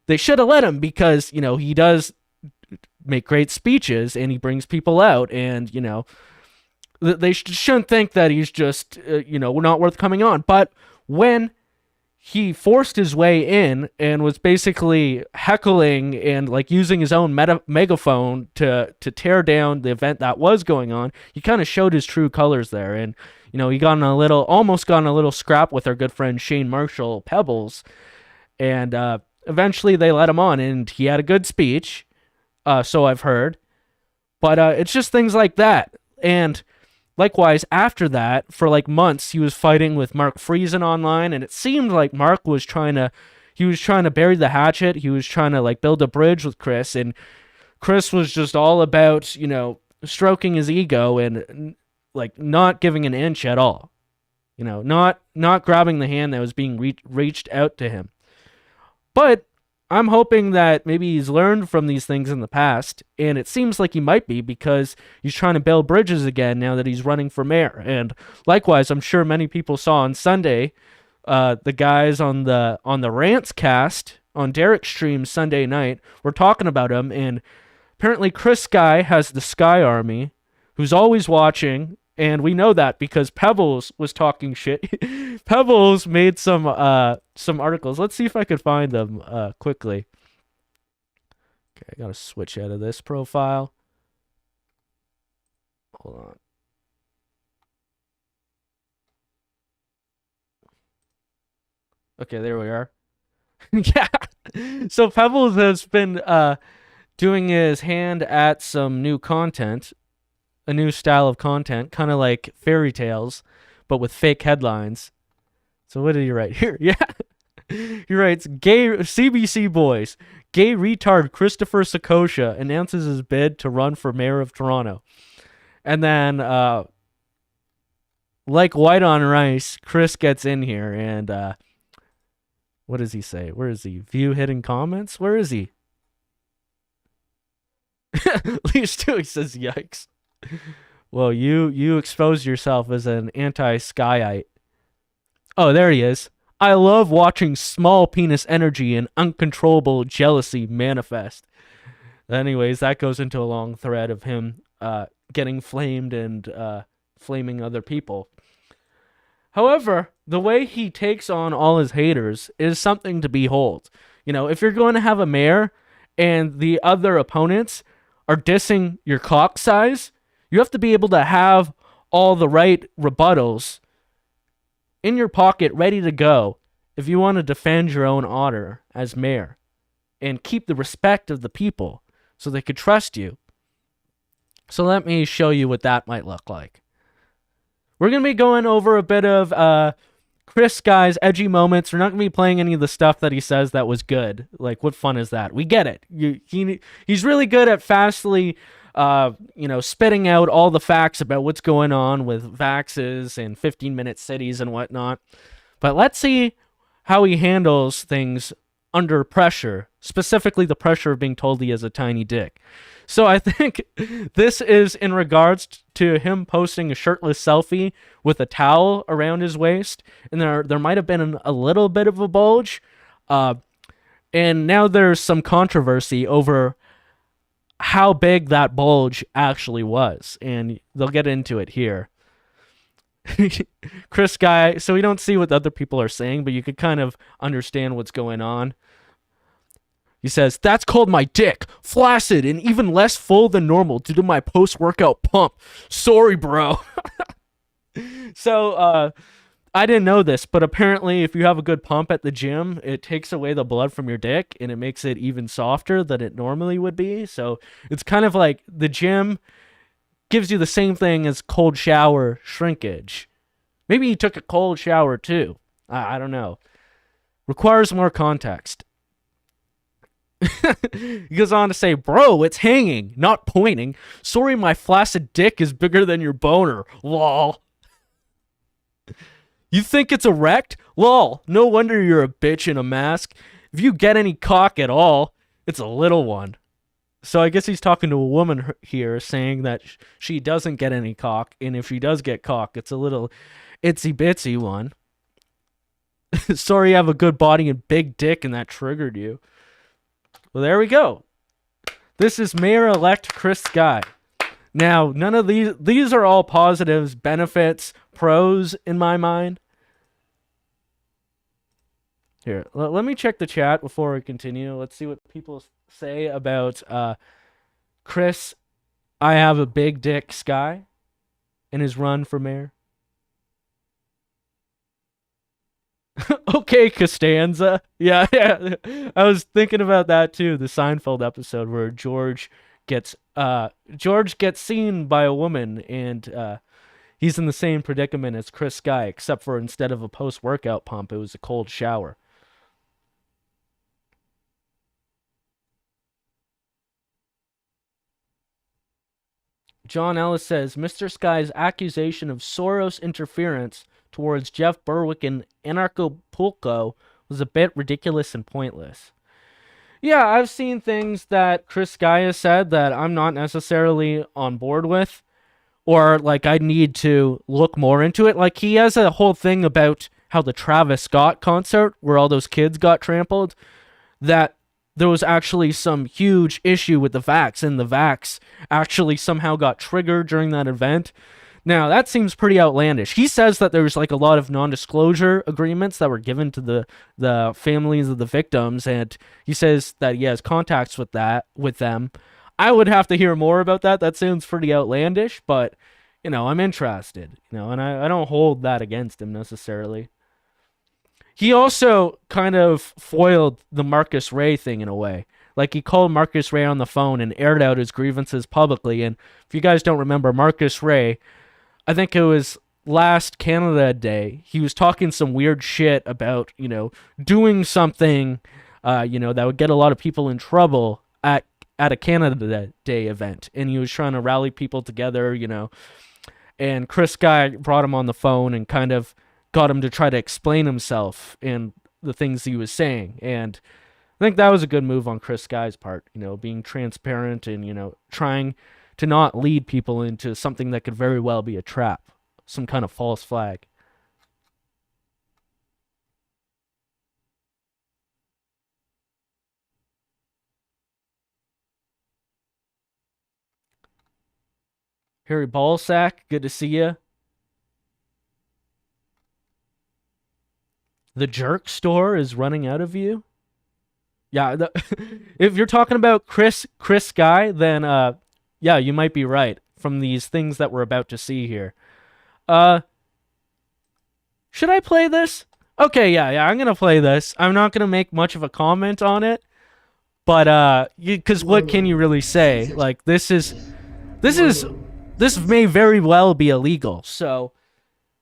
They should have let him because, he does make great speeches and he brings people out, and, they shouldn't think that he's just, not worth coming on. But when he forced his way in and was basically heckling and using his own megaphone to tear down the event that was going on, he kind of showed his true colors there. And, he almost got in a little scrap with our good friend Shane Marshall Pebbles. And eventually they let him on and he had a good speech. So I've heard. But it's just things like that. And likewise, after that, for months, he was fighting with Mark Friesen online, and it seemed like Mark was trying to bury the hatchet. He was trying to build a bridge with Chris, and Chris was just all about, stroking his ego and not giving an inch at all. Not grabbing the hand that was being reached out to him. But I'm hoping that maybe he's learned from these things in the past, and it seems like he might be because he's trying to build bridges again now that he's running for mayor. And likewise, I'm sure many people saw on Sunday, the guys on the Rants cast on EdgeStream Sunday night were talking about him, and apparently Chris Skye has the Skye Army, who's always watching And we know that because Pebbles was talking shit. Pebbles made some articles. Let's see if I could find them quickly. Okay, I gotta switch out of this profile. Hold on. Okay, there we are. Yeah. So Pebbles has been doing his hand at some new content, a new style of content, kind of like fairy tales, but with fake headlines. So what did he write here? Yeah. He writes, gay CBC boys, gay retard Christopher Sakosha announces his bid to run for mayor of Toronto. And then, like white on rice, Chris gets in here and, what does he say? Where is he? View hidden comments? Where is he? Leaves too, he says, yikes. Well, you expose yourself as an anti-Skyeite. Oh, there he is. I love watching small penis energy and uncontrollable jealousy manifest. Anyways, that goes into a long thread of him getting flamed and flaming other people. However, the way he takes on all his haters is something to behold. You know, if you're going to have a mayor and the other opponents are dissing your cock size, you have to be able to have all the right rebuttals in your pocket ready to go if you want to defend your own honor as mayor and keep the respect of the people so they could trust you. So let me show you what that might look like. We're going to be going over a bit of Chris Skye's edgy moments. We're not going to be playing any of the stuff that he says that was good. Like, what fun is that? We get it. He's really good at fastly, spitting out all the facts about what's going on with vaxes and 15-minute cities and whatnot. But let's see how he handles things under pressure, specifically the pressure of being told he has a tiny dick. So I think this is in regards to him posting a shirtless selfie with a towel around his waist, and there might have been a little bit of a bulge, and now there's some controversy over how big that bulge actually was, and they'll get into it here. Chris Skye, so we don't see what the other people are saying, but you could kind of understand what's going on. He says, that's called my dick. Flaccid and even less full than normal due to my post-workout pump. Sorry, bro. So, I didn't know this, but apparently if you have a good pump at the gym, it takes away the blood from your dick and it makes it even softer than it normally would be. So it's kind of like the gym gives you the same thing as cold shower shrinkage. Maybe he took a cold shower too. I don't know. Requires more context. He goes on to say, bro, it's hanging, not pointing. Sorry, my flaccid dick is bigger than your boner. Lol. You think it's erect? Lol. No wonder you're a bitch in a mask. If you get any cock at all, it's a little one. So I guess he's talking to a woman here saying that she doesn't get any cock, and if she does get cock, it's a little itsy bitsy one. Sorry you have a good body and big dick and that triggered you. Well, there we go. This is Mayor-elect Chris Skye. Now, none of these are all positives, benefits, pros in my mind. Here, let me check the chat before we continue. Let's see what people say about Chris, I have a big dick Skye, in his run for mayor. Okay, Costanza. Yeah. I was thinking about that too. The Seinfeld episode where George gets seen by a woman, and he's in the same predicament as Chris Skye, except for instead of a post-workout pump, it was a cold shower. John Ellis says, Mr. Skye's accusation of Soros interference towards Jeff Berwick and Anarchapulco was a bit ridiculous and pointless. Yeah, I've seen things that Chris Skye has said that I'm not necessarily on board with, or like I need to look more into it. Like he has a whole thing about how the Travis Scott concert, where all those kids got trampled, that there was actually some huge issue with the vax, and the vax actually somehow got triggered during that event. Now, that seems pretty outlandish. He says that there's like a lot of non-disclosure agreements that were given to the families of the victims, and he says that he has contacts with them. I would have to hear more about that. That sounds pretty outlandish, but, I'm interested, and I don't hold that against him necessarily. He also kind of foiled the Marcus Ray thing in a way. Like, he called Marcus Ray on the phone and aired out his grievances publicly, and if you guys don't remember, Marcus Ray, I think it was last Canada Day, he was talking some weird shit about, doing something, that would get a lot of people in trouble at a Canada Day event. And he was trying to rally people together, and Chris Skye brought him on the phone and kind of got him to try to explain himself and the things he was saying. And I think that was a good move on Chris Skye's part, being transparent and, trying to not lead people into something that could very well be a trap, some kind of false flag. Harry Ballsack, good to see you. The Jerk Store is running out of you. Yeah, if you're talking about Chris Skye, then yeah, you might be right from these things that we're about to see here. Should I play this? Okay, yeah, I'm gonna play this. I'm not gonna make much of a comment on it, but because what can you really say? Like, this may very well be illegal. So,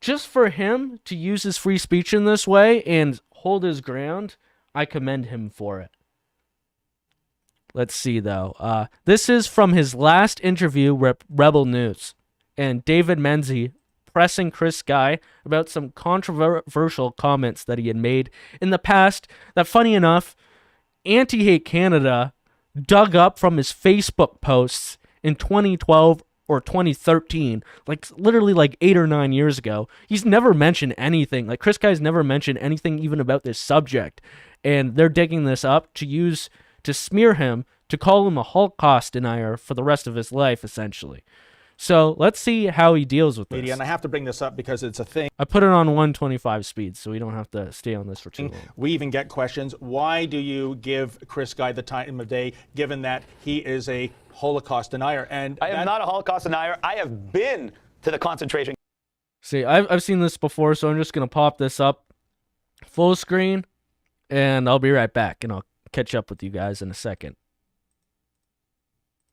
just for him to use his free speech in this way and hold his ground, I commend him for it. Let's see, though. This is from his last interview with Rebel News, and David Menzies pressing Chris Skye about some controversial comments that he had made in the past that, funny enough, Anti-Hate Canada dug up from his Facebook posts in 2012 or 2013, like literally like 8 or 9 years ago. He's never mentioned anything. Like, Chris Skye's never mentioned anything even about this subject, and they're digging this up to smear him, to call him a Holocaust denier for the rest of his life, essentially. So let's see how he deals with this. And I have to bring this up because it's a thing. I put it on 125 speed, so we don't have to stay on this for too long. We even get questions, why do you give Chris Skye the time of day, given that he is a Holocaust denier? And I am not a Holocaust denier. I have been to the concentration. See, I've seen this before, so I'm just going to pop this up full screen, and I'll be right back, and I'll catch up with you guys in a second.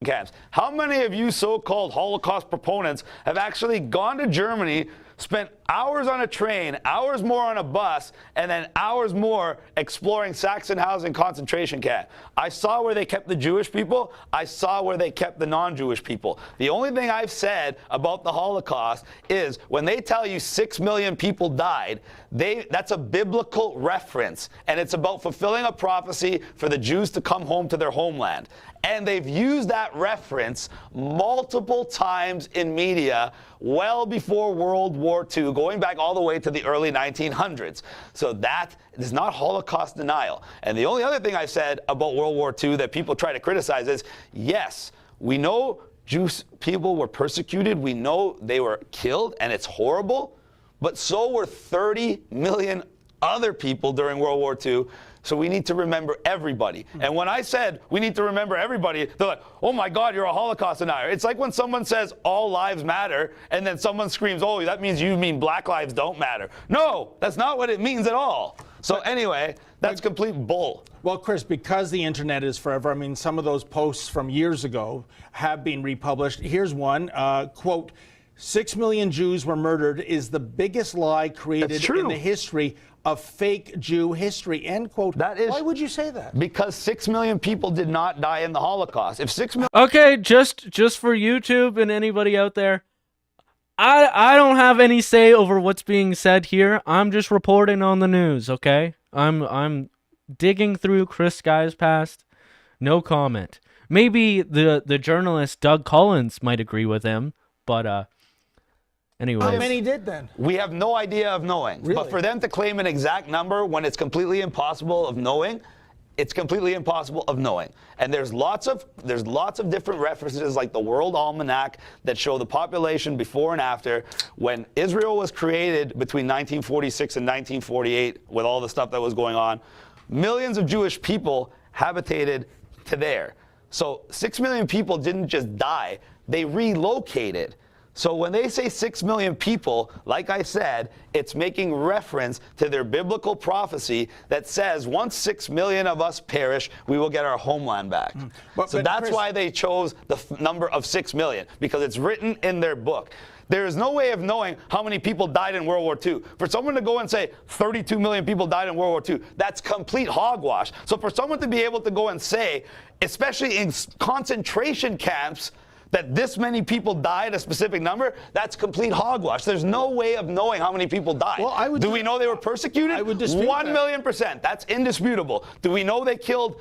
Camps. How many of you so-called Holocaust proponents have actually gone to Germany, spent hours on a train, hours more on a bus, and then hours more exploring Sachsenhausen concentration camp? I saw where they kept the Jewish people. I saw where they kept the non-Jewish people. The only thing I've said about the Holocaust is when they tell you 6 million people died, that's a biblical reference, and it's about fulfilling a prophecy for the Jews to come home to their homeland. And they've used that reference multiple times in media well before World War II, going back all the way to the early 1900s. So that is not Holocaust denial. And the only other thing I've said about World War II that people try to criticize is, yes, we know Jewish people were persecuted. We know they were killed, and it's horrible. But so were 30 million other people during World War II. So we need to remember everybody. And when I said we need to remember everybody, they're like, oh my God, you're a Holocaust denier. It's like when someone says all lives matter, and then someone screams, oh, that means you mean black lives don't matter. No, that's not what it means at all. So anyway, that's complete bull. Well, Chris, because the internet is forever, I mean, some of those posts from years ago have been republished. Here's one, quote, 6 million Jews were murdered is the biggest lie created in the history of fake Jew history, end quote. That is, why would you say that? Because 6 million people did not die in the Holocaust. If 6 million... Okay, just for YouTube and anybody out there, I don't have any say over what's being said here. I'm just reporting on the news, okay? I'm digging through Chris Skye's past. No comment. Maybe the journalist Doug Collins might agree with him, but anyway. How many did then? We have no idea of knowing. Really? But for them to claim an exact number when it's completely impossible of knowing, it's completely impossible of knowing. And there's lots of different references, like the World Almanac, that show the population before and after. When Israel was created between 1946 and 1948, with all the stuff that was going on, millions of Jewish people habitated to there. So 6 million people didn't just die, they relocated. So when they say 6 million people, like I said, it's making reference to their biblical prophecy that says once 6 million of us perish, we will get our homeland back. But that's Chris, why they chose the number of 6 million, because it's written in their book. There is no way of knowing how many people died in World War II. For someone to go and say 32 million people died in World War II, that's complete hogwash. So for someone to be able to go and say, especially in concentration camps, that this many people died, a specific number, that's complete hogwash. There's no way of knowing how many people died. Well, do we know they were persecuted? I would dispute 1,000,000%. That's indisputable. Do we know they killed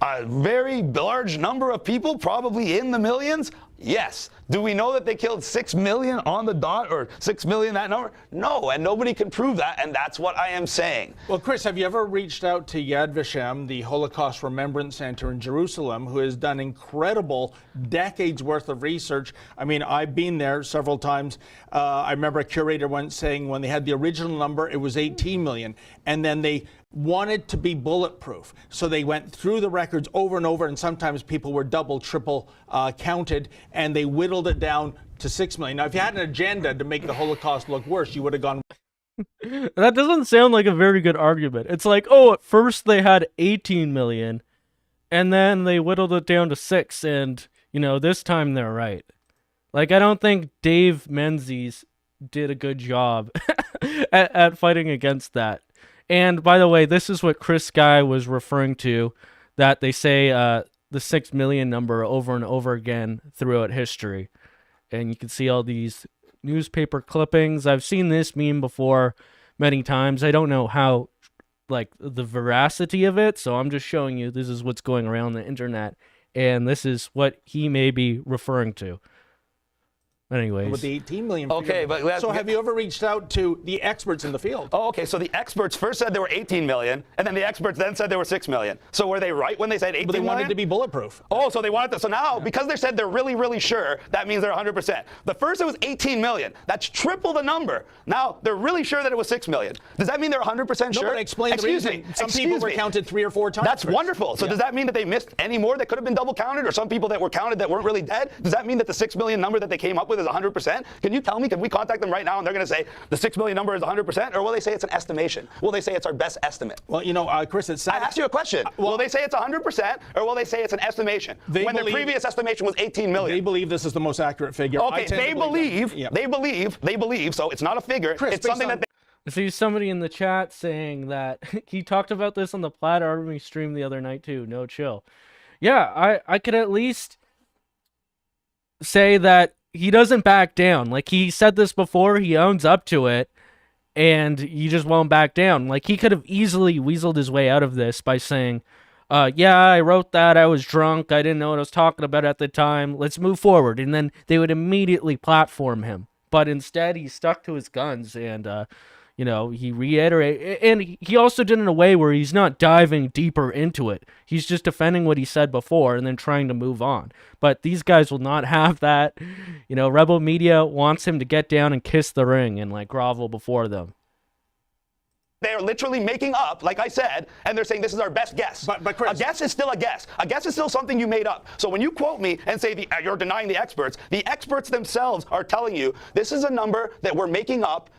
a very large number of people, probably in the millions? Yes. Do we know that they killed 6 million on the dot, or 6 million, that number? No, and nobody can prove that, and that's what I am saying. Well, Chris, have you ever reached out to Yad Vashem, the Holocaust Remembrance Center in Jerusalem, who has done incredible decades worth of research? I mean, I've been there several times. I remember a curator once saying when they had the original number, it was 18 million, and then they wanted to be bulletproof. So they went through the records over and over, and sometimes people were double, triple counted, and they whittled it down to 6 million. Now, if you had an agenda to make the Holocaust look worse, you would have gone. That doesn't sound like a very good argument. It's like, oh, at first they had 18 million, and then they whittled it down to 6, and, you know, this time they're right. Like, I don't think Dave Menzies did a good job at fighting against that. And, by the way, this is what Chris Skye was referring to, that they say the 6 million number over and over again throughout history. And you can see all these newspaper clippings. I've seen this meme before many times. I don't know how, like, the veracity of it, so I'm just showing you this is what's going around the internet, and this is what he may be referring to. Anyways. With the 18 million. Okay, but so have you ever reached out to the experts in the field? Oh, okay. So the experts first said there were 18 million, and then the experts then said there were 6 million. So were they right when they said 18 But they million? wanted to be bulletproof. Oh, so they wanted to. So now, because they said they're really, really sure, that means they're 100%. The first it was 18 million. That's triple the number. Now they're really sure that it was 6 million. Does that mean they're 100% sure? No, but explain the reason. Some people were counted 3 or 4 times. That's wonderful. So does that mean that they missed any more that could have been double counted, or some people that were counted that weren't really dead? Does that mean that the 6 million number that they came up with is 100%? Can you tell me, can we contact them right now and they're going to say the 6 million number is 100%, or will they say it's an estimation? Will they say it's our best estimate? Well, you know, Chris, it's sad. I asked you a question. Will they say it's 100%, or will they say it's an estimation? When the previous estimation was 18 million. They believe this is the most accurate figure. Okay, they believe, so it's not a figure. Chris, it's something that they... I see somebody in the chat saying that he talked about this on the Plaid Army stream the other night too. No chill. Yeah, I could at least say that he doesn't back down. Like, he said this before, he owns up to it, and he just won't back down. Like, he could have easily weaseled his way out of this by saying, yeah, I wrote that, I was drunk, I didn't know what I was talking about at the time, let's move forward. And then they would immediately platform him. But instead, he stuck to his guns, and, you know, he reiterated, and he also did it in a way where he's not diving deeper into it. He's just defending what he said before and then trying to move on. But these guys will not have that. You know, Rebel Media wants him to get down and kiss the ring and, like, grovel before them. They're literally making up, like I said, and they're saying this is our best guess. But Chris, a guess is still a guess. A guess is still something you made up. So when you quote me and say you're denying the experts themselves are telling you this is a number that we're making up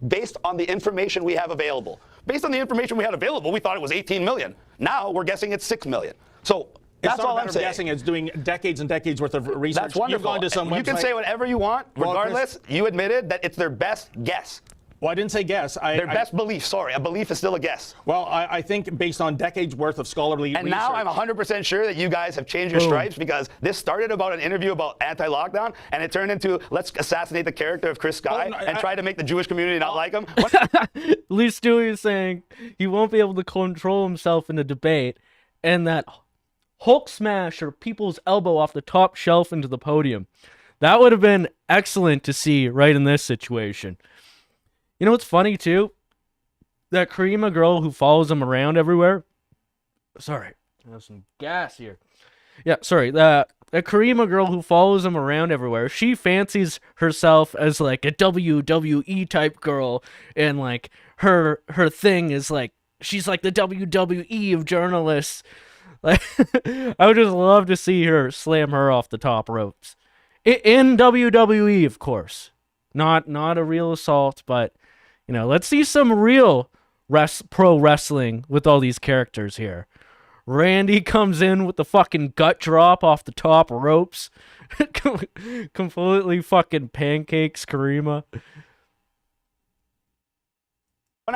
based on the information we have available. Based on the information we had available, we thought it was 18 million. Now we're guessing it's 6 million. So that's all I'm saying. Guessing. It's doing decades and decades worth of research. That's wonderful. You've gone to some you can say whatever you want. Regardless, you admitted that it's their best guess. Well, I didn't say guess. Their best belief, sorry. A belief is still a guess. Well, I think based on decades worth of scholarly research. And now I'm 100% sure that you guys have changed your stripes, because this started about an interview about anti-lockdown, and it turned into let's assassinate the character of Chris Skye and try to make the Jewish community not like him. Lee Stewie is saying he won't be able to control himself in a debate, and that Hulk smash or people's elbow off the top shelf into the podium. That would have been excellent to see right in this situation. You know what's funny, too? That Karima girl who follows him around everywhere, Sorry, I have some gas here. Yeah, sorry. The Karima girl who follows him around everywhere, she fancies herself as like a WWE type girl, and like her thing is like she's like the WWE of journalists. Like, I would just love to see her slam her off the top ropes in WWE, of course. Not a real assault, but you know, let's see some real pro wrestling with all these characters here. Randy comes in with the fucking gut drop off the top ropes. Completely fucking pancakes Karima.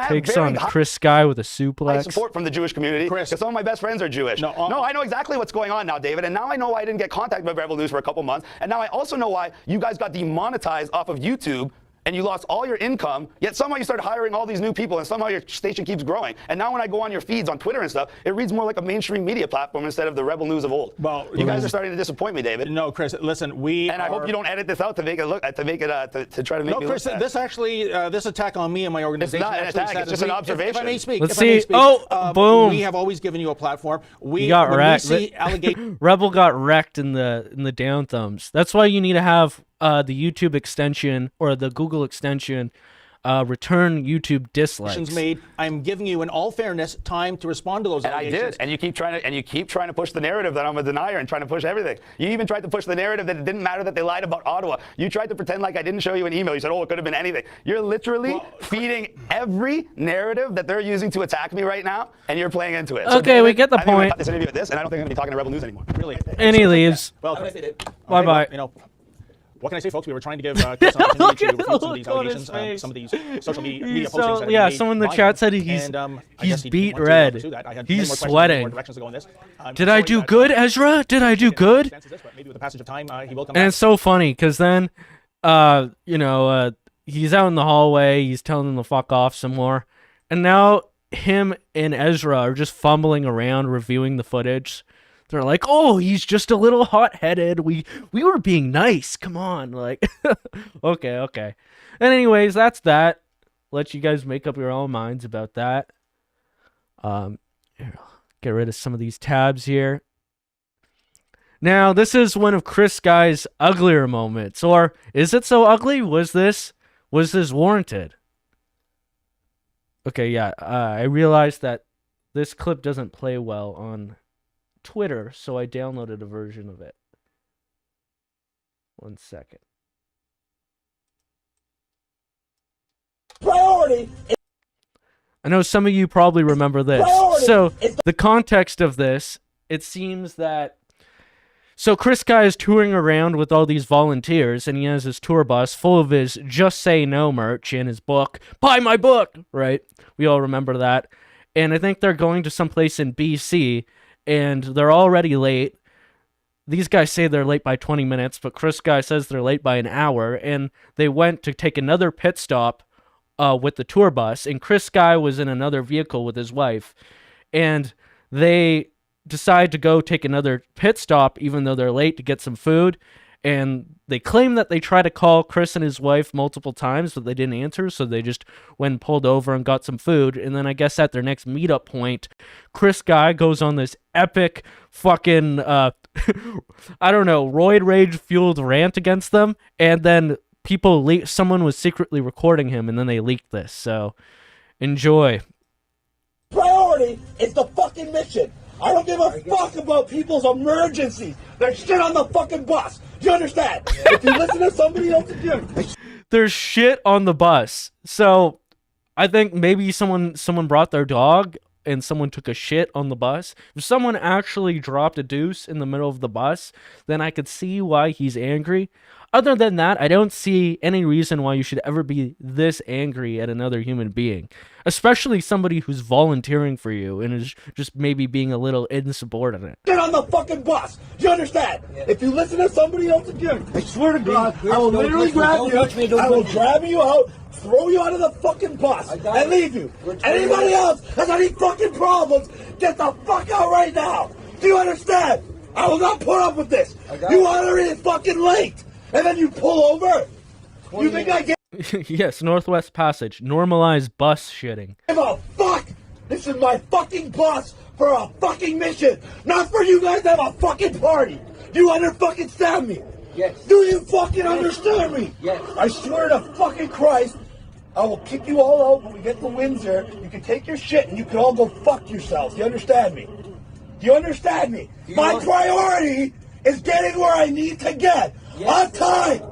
Takes on Chris Skye with a suplex. Support from the Jewish community because some of my best friends are Jewish. No, I know exactly what's going on now, David, and now I know why I didn't get contacted by Rebel News for a couple months, and now I also know why you guys got demonetized off of YouTube and you lost all your income, yet somehow you started hiring all these new people, and somehow your station keeps growing. And now when I go on your feeds on Twitter and stuff, it reads more like a mainstream media platform instead of the Rebel News of old. Well, you guys are starting to disappoint me, David. No, Chris, listen, I hope you don't edit this out to make it look, to try to make me Chris, look bad. This actually, this attack on me and my organization. It's not an attack, it's just an observation. If I may speak. Let's see. Boom. We have always given you a platform. We got wrecked. Rebel got wrecked in the down thumbs. That's why you need to have the YouTube extension or the Google extension return YouTube dislikes. Made. I'm giving you, in all fairness, time to respond to those. And I did. And you keep trying to push the narrative that I'm a denier and trying to push everything. You even tried to push the narrative that it didn't matter that they lied about Ottawa. You tried to pretend like I didn't show you an email. You said, oh, it could have been anything. You're literally feeding every narrative that they're using to attack me right now, and you're playing into it. Okay, so David, we get the point. I'm going to cut this interview with this, and I don't think I'm going to be talking to Rebel News anymore. Really. And he leaves. Well, bye-bye. You know, what can I say, folks? We were trying to give Chris an opportunity to refute some of these allegations, some of these social media postings that yeah, someone in the chat said he's beat red. He's sweating. Did I do good, Ezra? Did I do good? Maybe with the passage of time, he will come and it's so funny because then, you know, he's out in the hallway. He's telling them to fuck off some more, and now him and Ezra are just fumbling around reviewing the footage. They're like, oh, he's just a little hot-headed. We were being nice. Come on. Like, okay. And anyways, that's that. Let you guys make up your own minds about that. Here, get rid of some of these tabs here. Now, this is one of Chris Skye's uglier moments. Or is it so ugly? Was this warranted? Okay, yeah. I realized that this clip doesn't play well on Twitter, so I downloaded a version of it. 1 second. Priority. I know some of you probably remember this. So the context of this, it seems that Chris Skye is touring around with all these volunteers, and he has his tour bus full of his Just Say No merch and his book. Buy my book, right? We all remember that. And I think they're going to someplace in BC, and they're already late. These guys say they're late by 20 minutes, but Chris Skye says they're late by an hour, and they went to take another pit stop with the tour bus, and Chris Skye was in another vehicle with his wife, and they decide to go take another pit stop even though they're late to get some food, and they claim that they tried to call Chris and his wife multiple times, but they didn't answer, so they just went and pulled over and got some food. And then I guess at their next meetup point, Chris Skye goes on this epic fucking, I don't know, roid rage-fueled rant against them, and then someone was secretly recording him, and then they leaked this, so enjoy. Priority is the fucking mission. I don't give a fuck about people's emergencies. There's shit on the fucking bus. Do you understand? If you listen to somebody else again. There's shit on the bus. So I think maybe someone brought their dog and someone took a shit on the bus. If someone actually dropped a deuce in the middle of the bus, then I could see why he's angry. Other than that, I don't see any reason why you should ever be this angry at another human being, especially somebody who's volunteering for you and is just maybe being a little insubordinate. Get on the fucking bus. Do you understand? Yeah. If you listen to somebody else again, I swear to God, I will literally grab you. I will grab you out, throw you out of the fucking bus, and leave you. Anybody else has any fucking problems, get the fuck out right now. Do you understand? I will not put up with this. You already fucking late. And then you pull over? You think I get... Yes, Northwest Passage. Normalize bus shitting. Give a fuck! This is my fucking bus! for a fucking mission, not for you guys to have a fucking party. Do you understand me? Yes. Do you fucking understand me? Yes. I swear to fucking Christ, I will kick you all out when we get to Windsor. You can take your shit and you can all go fuck yourselves. Do you understand me? Do you understand me? My priority is getting where I need to get on time,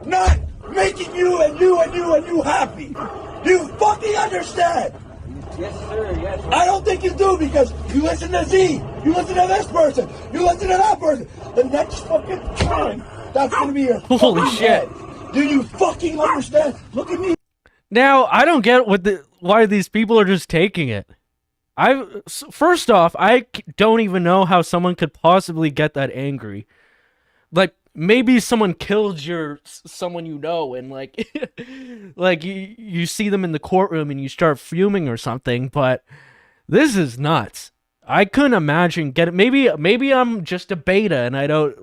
not making you and you and you and you happy. Do you fucking understand? Yes, sir. Yes. I don't think you do, because you listen to Z, you listen to this person, you listen to that person. The next fucking time, that's gonna be your Holy shit. head. Do you fucking understand? Look at me. Now, I don't get why these people are just taking it. First off, I don't even know how someone could possibly get that angry. Like, maybe someone killed someone you know, and like, like you see them in the courtroom and you start fuming or something. But this is nuts. I couldn't imagine maybe I'm just a beta and I don't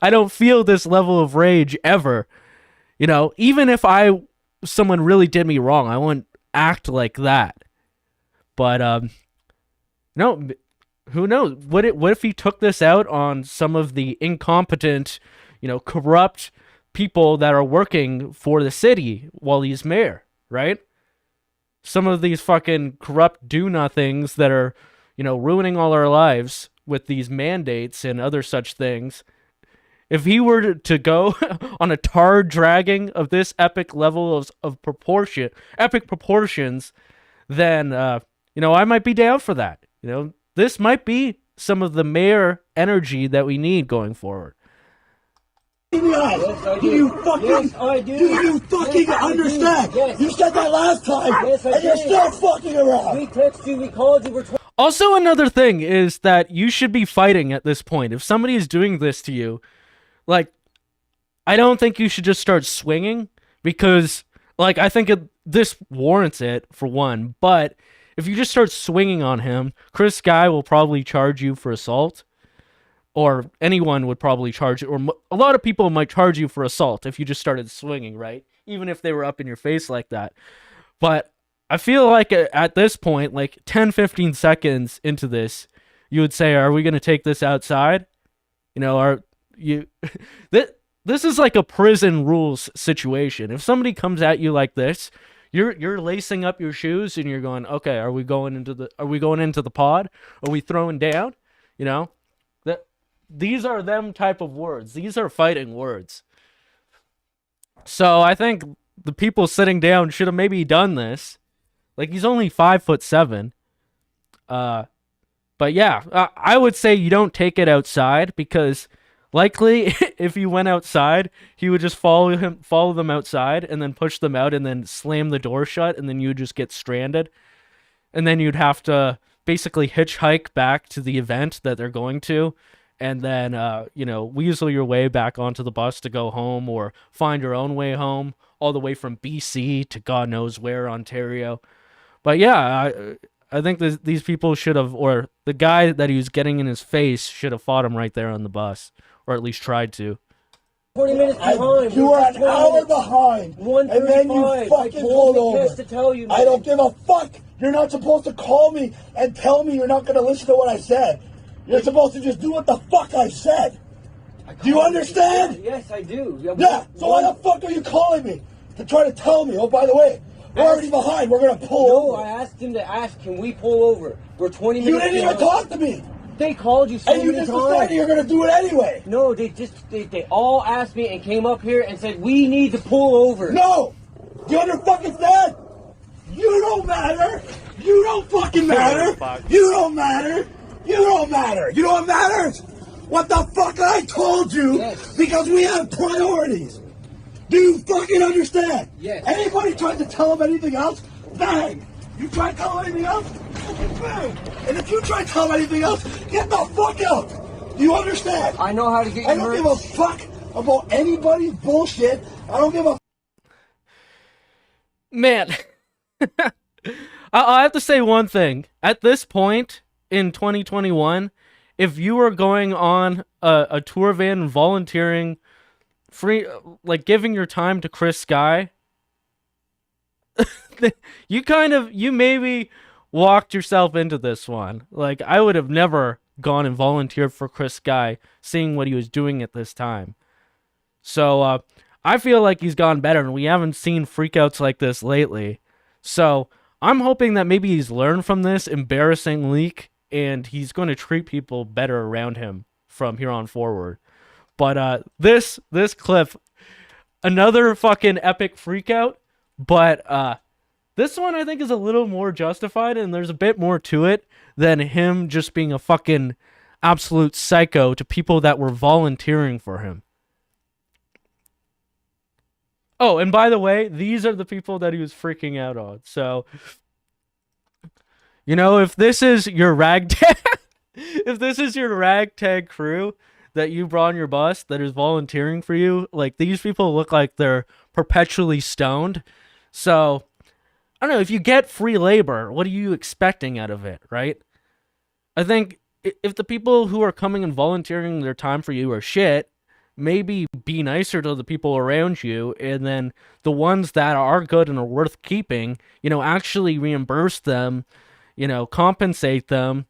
I don't feel this level of rage ever. You know, even if someone really did me wrong, I wouldn't act like that. But no, who knows? What if he took this out on some of the incompetent, corrupt people that are working for the city while he's mayor, right? Some of these fucking corrupt do-nothings that are, ruining all our lives with these mandates and other such things. If he were to go on a tar dragging of this epic level of epic proportions, then, I might be down for that. This might be some of the mayor energy that we need going forward. Yes, do you fucking, yes, I do. Do you fucking understand? Yes. You said that last time, yes, and you're still fucking around. We texted you, we called you, Also, another thing is that you should be fighting at this point. If somebody is doing this to you, like, I don't think you should just start swinging, because, like, I think this warrants it, for one, but if you just start swinging on him, Skye will probably charge you for assault, or anyone would probably charge you, or a lot of people might charge you for assault if you just started swinging, right? Even if they were up in your face like that. But I feel like at this point, like 10, 15 seconds into this, you would say, are we going to take this outside? This is like a prison rules situation. If somebody comes at you like this, you're lacing up your shoes and you're going, okay, are we going into the pod? Are we throwing down? These are them type of words. These are fighting words. So I think the people sitting down should have maybe done this. Like, he's only 5'7". But yeah, I would say you don't take it outside, because likely if you went outside, he would just follow them outside and then push them out and then slam the door shut, and then you would just get stranded. And then you'd have to basically hitchhike back to the event that they're going to, and then, weasel your way back onto the bus to go home, or find your own way home, all the way from BC to God knows where, Ontario. But yeah, I think these people should have, or the guy that he was getting in his face should have fought him right there on the bus, or at least tried to. 20 minutes behind. You are an hour behind, and then you fucking pulled over. To tell you, I don't give a fuck. You're not supposed to call me and tell me you're not going to listen to what I said. You're supposed to just do what the fuck I said. Do you understand? Yes, I do. Yeah, so why the fuck are you calling me? To try to tell me, oh, by the way, we're already behind, we're going to pull over. No, I asked him to ask, can we pull over? We're 20 minutes You didn't even talk to me. They called you so many times. And you just decided you're going to do it anyway. No, they all asked me and came up here and said, we need to pull over. No! You understand? You don't matter. You don't fucking matter. You don't matter. You don't matter. You know what matters? What the fuck I told you, yes. Because we have priorities. Do you fucking understand? Yes. Anybody tried to tell them anything else? Bang! You try to tell them anything else? Bang! And if you try to tell them anything else, get the fuck out! Do you understand? I know how to get you I don't give a fuck about anybody's bullshit. I don't give a... Man. I have to say one thing. At this point in 2021, if you are going on a tour van and volunteering, like giving your time to Skye, you maybe walked yourself into this one. Like, I would have never gone and volunteered for Chris Skye, seeing what he was doing at this time. So, I feel like he's gone better, and we haven't seen freakouts like this lately. So, I'm hoping that maybe he's learned from this embarrassing leak, and he's going to treat people better around him from here on forward. But, this clip, another fucking epic freakout, but, this one I think is a little more justified, and there's a bit more to it than him just being a fucking absolute psycho to people that were volunteering for him. Oh, and by the way, these are the people that he was freaking out on. So, you know, if this is your ragtag, if this is your ragtag crew that you brought on your bus that is volunteering for you, like, these people look like they're perpetually stoned. So, I don't know, if you get free labor, what are you expecting out of it, right? I think if the people who are coming and volunteering their time for you are shit, maybe be nicer to the people around you, and then the ones that are good and are worth keeping, you know, actually reimburse them, you know, compensate them,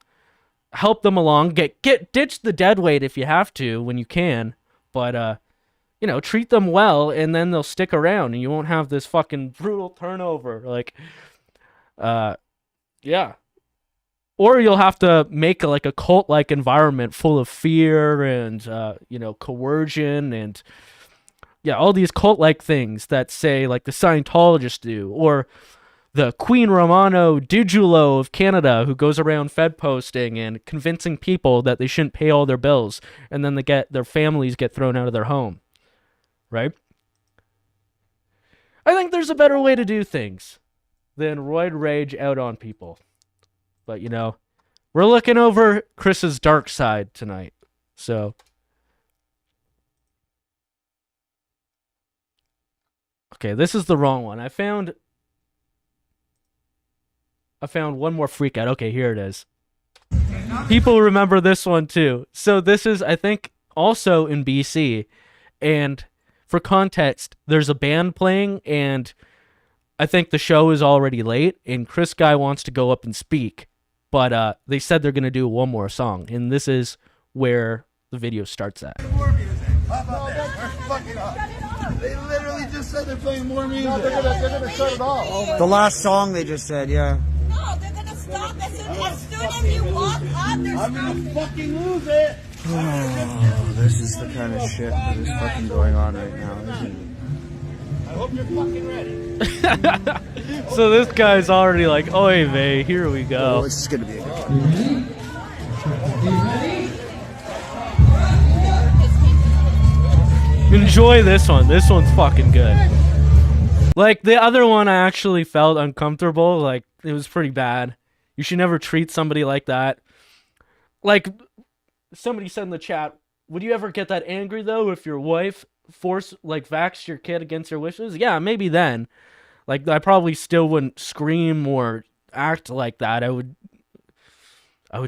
help them along, ditch the dead weight if you have to when you can, but you know, treat them well, and then they'll stick around, and you won't have this fucking brutal turnover, like, yeah. Or you'll have to make a cult-like environment full of fear and, you know, coercion and, yeah, all these cult-like things that, say, like the Scientologists do, or the Queen Romano Digiulo of Canada, who goes around Fed posting and convincing people that they shouldn't pay all their bills, and then their families get thrown out of their home, right? I think there's a better way to do things than roid rage out on people. But, you know, we're looking over Chris's dark side tonight. So, okay, this is the wrong one. I found one more freak out. Okay, here it is. People remember this one too. So this is, I think, also in BC. And for context, there's a band playing, and I think the show is already late, and Chris Skye wants to go up and speak. But they said they're going to do one more song, and this is where the video starts at. More music. How about that? We're fucking up. They literally just said they're playing more music. No, they're gonna shut it off. The last song they just said, yeah. No, they're gonna stop as soon as you walk up. I'm gonna fucking lose it. Oh, this is the kind of shit that is fucking going on right now, isn't it? I hope you're fucking ready. So this guy's already like, oy vey, here we go. Oh, this is gonna be a good time. Enjoy this one. This one's fucking good. Like, the other one, I actually felt uncomfortable. Like, it was pretty bad. You should never treat somebody like that. Like, somebody said in the chat, would you ever get that angry, though, if your wife vaxxed your kid against your wishes? Yeah, maybe then. Like, I probably still wouldn't scream or act like that. I would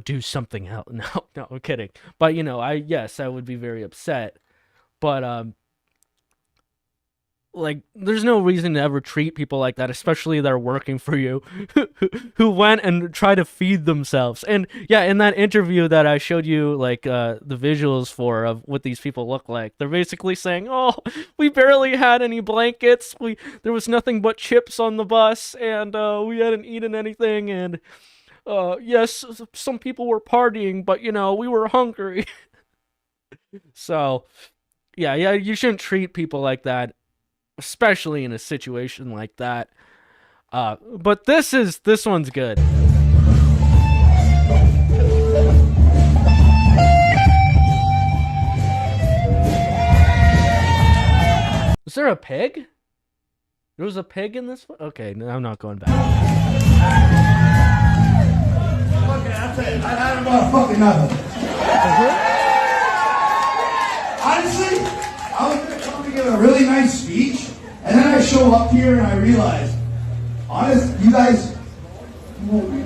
do something else. No, I'm kidding. But, you know, I would be very upset. But, like, there's no reason to ever treat people like that, especially that are working for you, who went and tried to feed themselves. And, yeah, in that interview that I showed you, like, the visuals for of what these people look like, they're basically saying, oh, we barely had any blankets, there was nothing but chips on the bus, and we hadn't eaten anything, and, yes, some people were partying, but, you know, we were hungry. So, yeah, you shouldn't treat people like that, especially in a situation like that. But this one's good. Was there a pig? There was a pig in this one? Okay, no, I'm not going back. Okay, that's it. I had about fucking nothing. Honestly, I was going to come to give a really nice speech, and then I show up here and I realize, honest, you guys,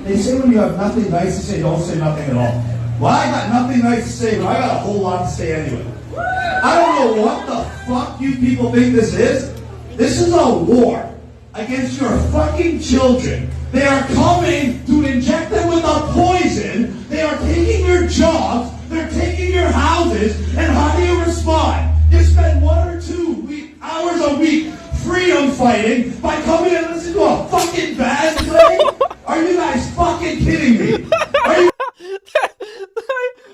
they say when you have nothing nice to say, don't say nothing at all. Well, I got nothing nice to say, but I got a whole lot to say anyway. I don't know what the fuck you people think this is. This is a war against your fucking children. They are coming to inject them with a poison. They are taking your jobs. They're taking your houses. And how do you respond? You spend 1 or 2 hours a week freedom fighting by coming and listening to a fucking band play? Are you guys fucking kidding me? Are you...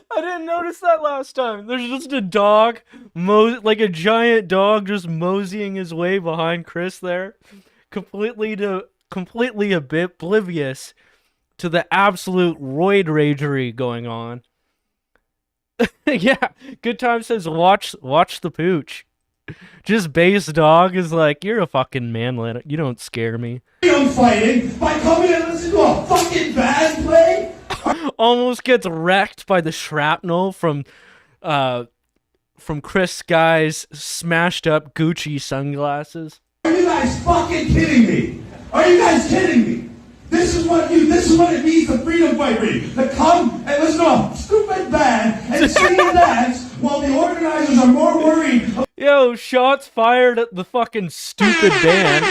I didn't notice that last time. There's just a dog, like a giant dog, just moseying his way behind Chris there, completely oblivious to the absolute roid ragery going on. Yeah, Good Time says watch the pooch. Just base dog is like, you're a fucking manlet. You don't scare me. Freedom fighting by coming and listening to a fucking band play? Almost gets wrecked by the shrapnel from Chris Skye's smashed up Gucci sunglasses. Are you guys fucking kidding me? Are you guys kidding me? This is what it means to freedom fight me. To come and listen to a stupid band and sing and dance while the organizers are more worried. Yo, shots fired at the fucking stupid band.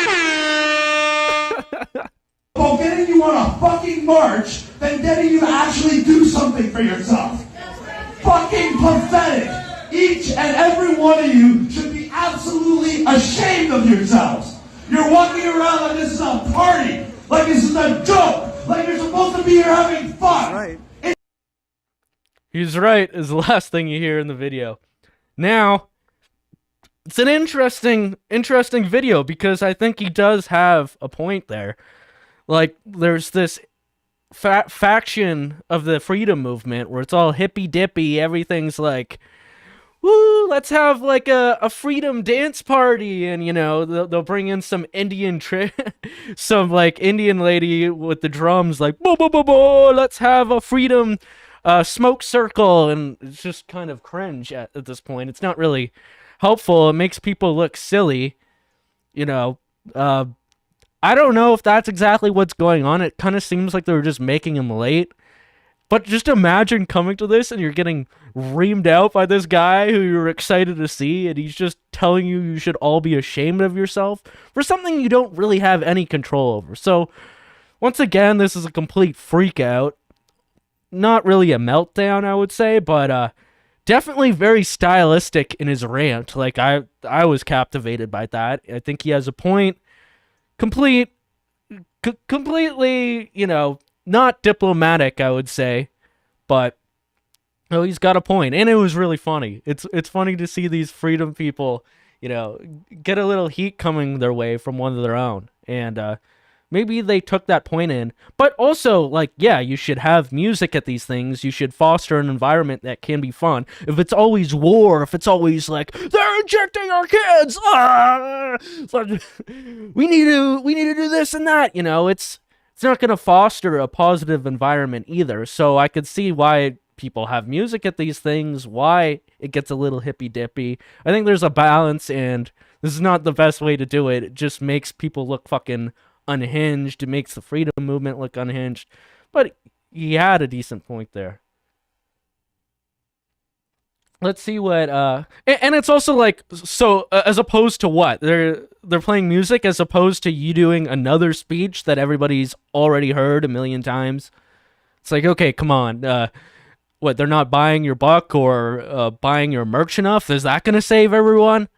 About getting you on a fucking march than getting you to actually do something for yourself. Fucking pathetic. Each and every one of you should be absolutely ashamed of yourselves. You're walking around like this is a party, like this is a joke, like you're supposed to be here having fun. Right. He's right, is the last thing you hear in the video. Now, it's an interesting video because I think he does have a point there. Like, there's this faction of the freedom movement where it's all hippy-dippy, everything's like, woo, let's have like a freedom dance party, and you know, they'll bring in some Indian some like Indian lady with the drums like, bo bo bo bo, let's have a freedom smoke circle, and it's just kind of cringe at this point. It's not really helpful. It makes people look silly, you know. I don't know if that's exactly what's going on. It kind of seems like they were just making him late. But just imagine coming to this and you're getting reamed out by this guy who you're excited to see, and he's just telling you should all be ashamed of yourself for something you don't really have any control over. So, once again, this is a complete freak out. Not really a meltdown, I would say, but definitely very stylistic in his rant. Like, I was captivated by that. I think he has a point. Completely, you know, not diplomatic, I would say, but oh, he's got a point, and it was really funny. It's funny to see these freedom people, you know, get a little heat coming their way from one of their own, and maybe they took that point in. But also, like, yeah, you should have music at these things. You should foster an environment that can be fun. If it's always war, if it's always like, they're injecting our kids, we need to do this and that, you know, it's not going to foster a positive environment either. So I could see why people have music at these things, why it gets a little hippy-dippy. I think there's a balance, and this is not the best way to do it. It just makes people look fucking unhinged. It makes the freedom movement look unhinged. But he had a decent point there. Let's see what and it's also like, so as opposed to what they're playing music as opposed to you doing another speech that everybody's already heard a million times. It's like, okay, come on, what, they're not buying your book or buying your merch enough? Is that gonna save everyone?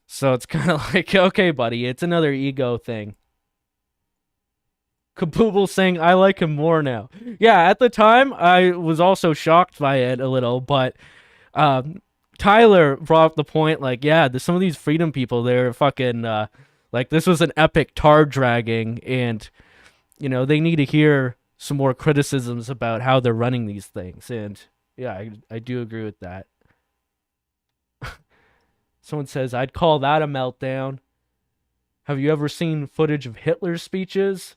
So it's kind of like, okay, buddy, it's another ego thing. Kabooble saying, I like him more now. Yeah, at the time, I was also shocked by it a little, but Tyler brought up the point, like, yeah, some of these freedom people, they're fucking, like, this was an epic tar dragging, and, you know, they need to hear some more criticisms about how they're running these things, and, yeah, I do agree with that. Someone says, I'd call that a meltdown. Have you ever seen footage of Hitler's speeches?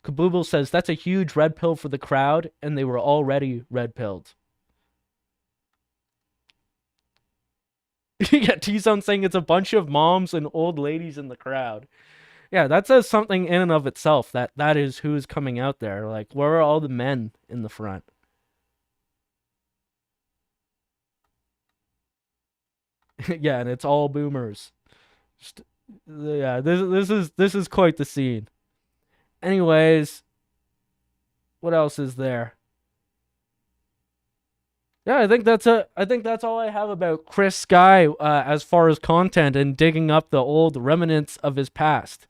Kabooble says, that's a huge red pill for the crowd, and they were already red-pilled. Yeah, T-Zone saying it's a bunch of moms and old ladies in the crowd. Yeah, that says something in and of itself, that is who is coming out there. Like, where are all the men in the front? Yeah, and it's all boomers. Just Yeah, this is quite the scene. Anyways, what else is there? Yeah, I think that's all I have about Chris Skye as far as content and digging up the old remnants of his past.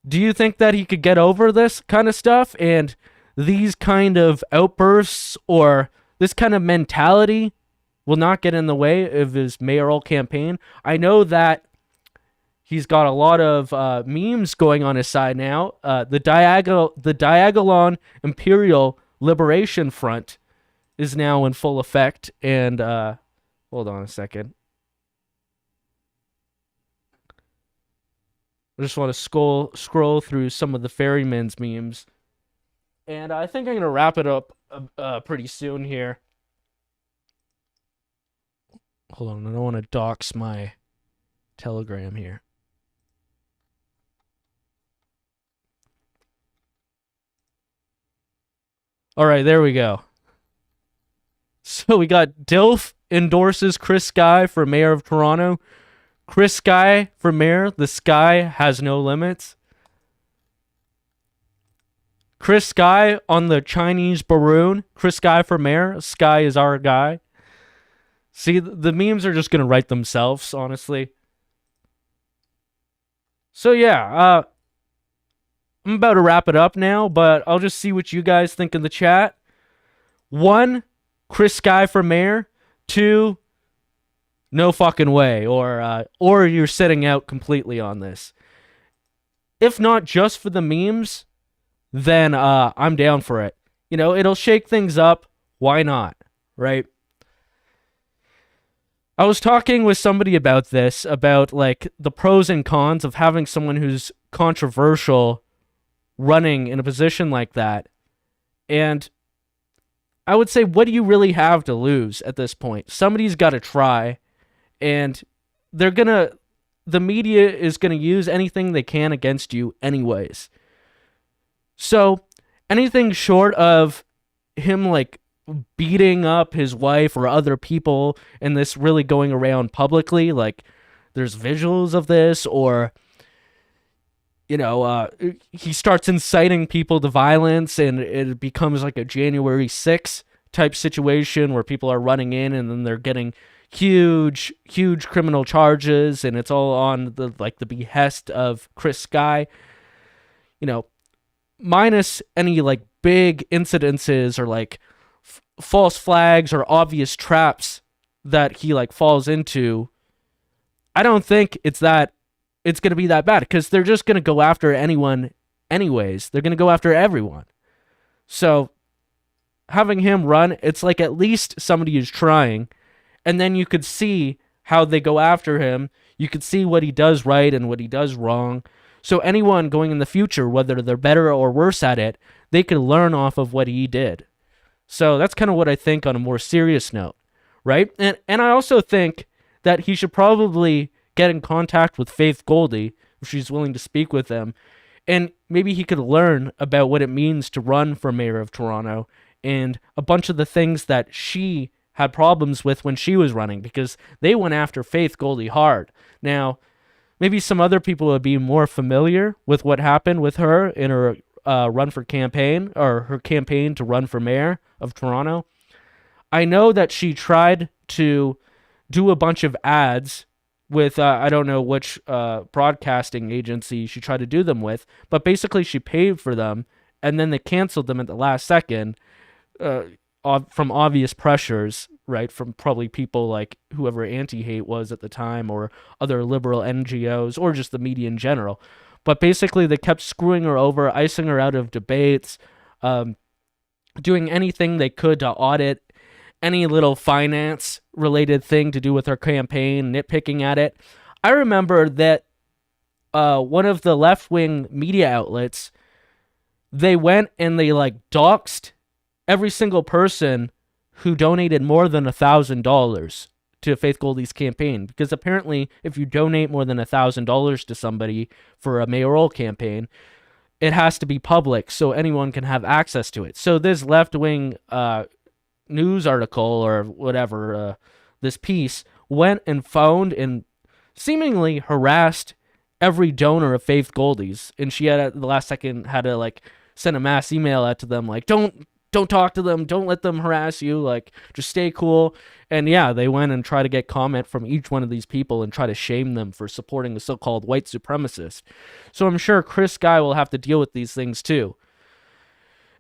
Do you think that he could get over this kind of stuff and these kind of outbursts or this kind of mentality will not get in the way of his mayoral campaign? I know that he's got a lot of memes going on his side now. The Diagolon Imperial Liberation Front is now in full effect. And hold on a second. I just want to scroll through some of the Ferryman's memes. And I think I'm going to wrap it up pretty soon here. Hold on, I don't want to dox my Telegram here. All right, there we go. So we got Dilf endorses Chris Skye for mayor of Toronto. Chris Skye for mayor. The sky has no limits. Chris Skye on the Chinese Baroon. Chris Skye for mayor. Skye is our guy. See, the memes are just going to write themselves, honestly. So yeah, I'm about to wrap it up now, but I'll just see what you guys think in the chat. 1, Chris Skye for mayor. 2, no fucking way, or you're sitting out completely on this. If not just for the memes, then I'm down for it. You know, it'll shake things up. Why not, right? I was talking with somebody about this, about like the pros and cons of having someone who's controversial running in a position like that. And I would say, what do you really have to lose at this point? Somebody's got to try, and the media is going to use anything they can against you anyways. So anything short of him like beating up his wife or other people and this really going around publicly, like there's visuals of this, or you know, he starts inciting people to violence and it becomes like a January 6th type situation where people are running in and then they're getting huge criminal charges, and it's all on the behest of Chris Skye. You know, minus any like big incidences or like false flags or obvious traps that he like falls into, I don't think it's going to be that bad, because they're just going to go after anyone anyways. They're going to go after everyone. So having him run, it's like at least somebody is trying, and then you could see how they go after him. You could see what he does right and what he does wrong. So anyone going in the future, whether they're better or worse at it, they could learn off of what he did. So that's kind of what I think on a more serious note, right? And I also think that he should probably get in contact with Faith Goldie if she's willing to speak with them, and maybe he could learn about what it means to run for mayor of Toronto and a bunch of the things that she had problems with when she was running, because they went after Faith Goldie hard. Now, maybe some other people would be more familiar with what happened with her in her run for campaign, or her campaign to run for mayor of Toronto. I know that she tried to do a bunch of ads with, I don't know which broadcasting agency she tried to do them with, but basically she paid for them, and then they canceled them at the last second from obvious pressures, right, from probably people like whoever Anti-Hate was at the time, or other liberal NGOs, or just the media in general. But basically they kept screwing her over, icing her out of debates, doing anything they could to audit any little finance-related thing to do with her campaign, nitpicking at it. I remember that one of the left-wing media outlets, they went and they like doxed every single person who donated more than $1,000 to Faith Goldie's campaign, because apparently if you donate more than $1,000 to somebody for a mayoral campaign, it has to be public so anyone can have access to it. So this left-wing news article or whatever, this piece, went and found and seemingly harassed every donor of Faith Goldies, and she had at the last second had to like send a mass email out to them like, don't talk to them, don't let them harass you, like just stay cool. And yeah, they went and tried to get comment from each one of these people and try to shame them for supporting a so-called white supremacist. So I'm sure Skye will have to deal with these things too.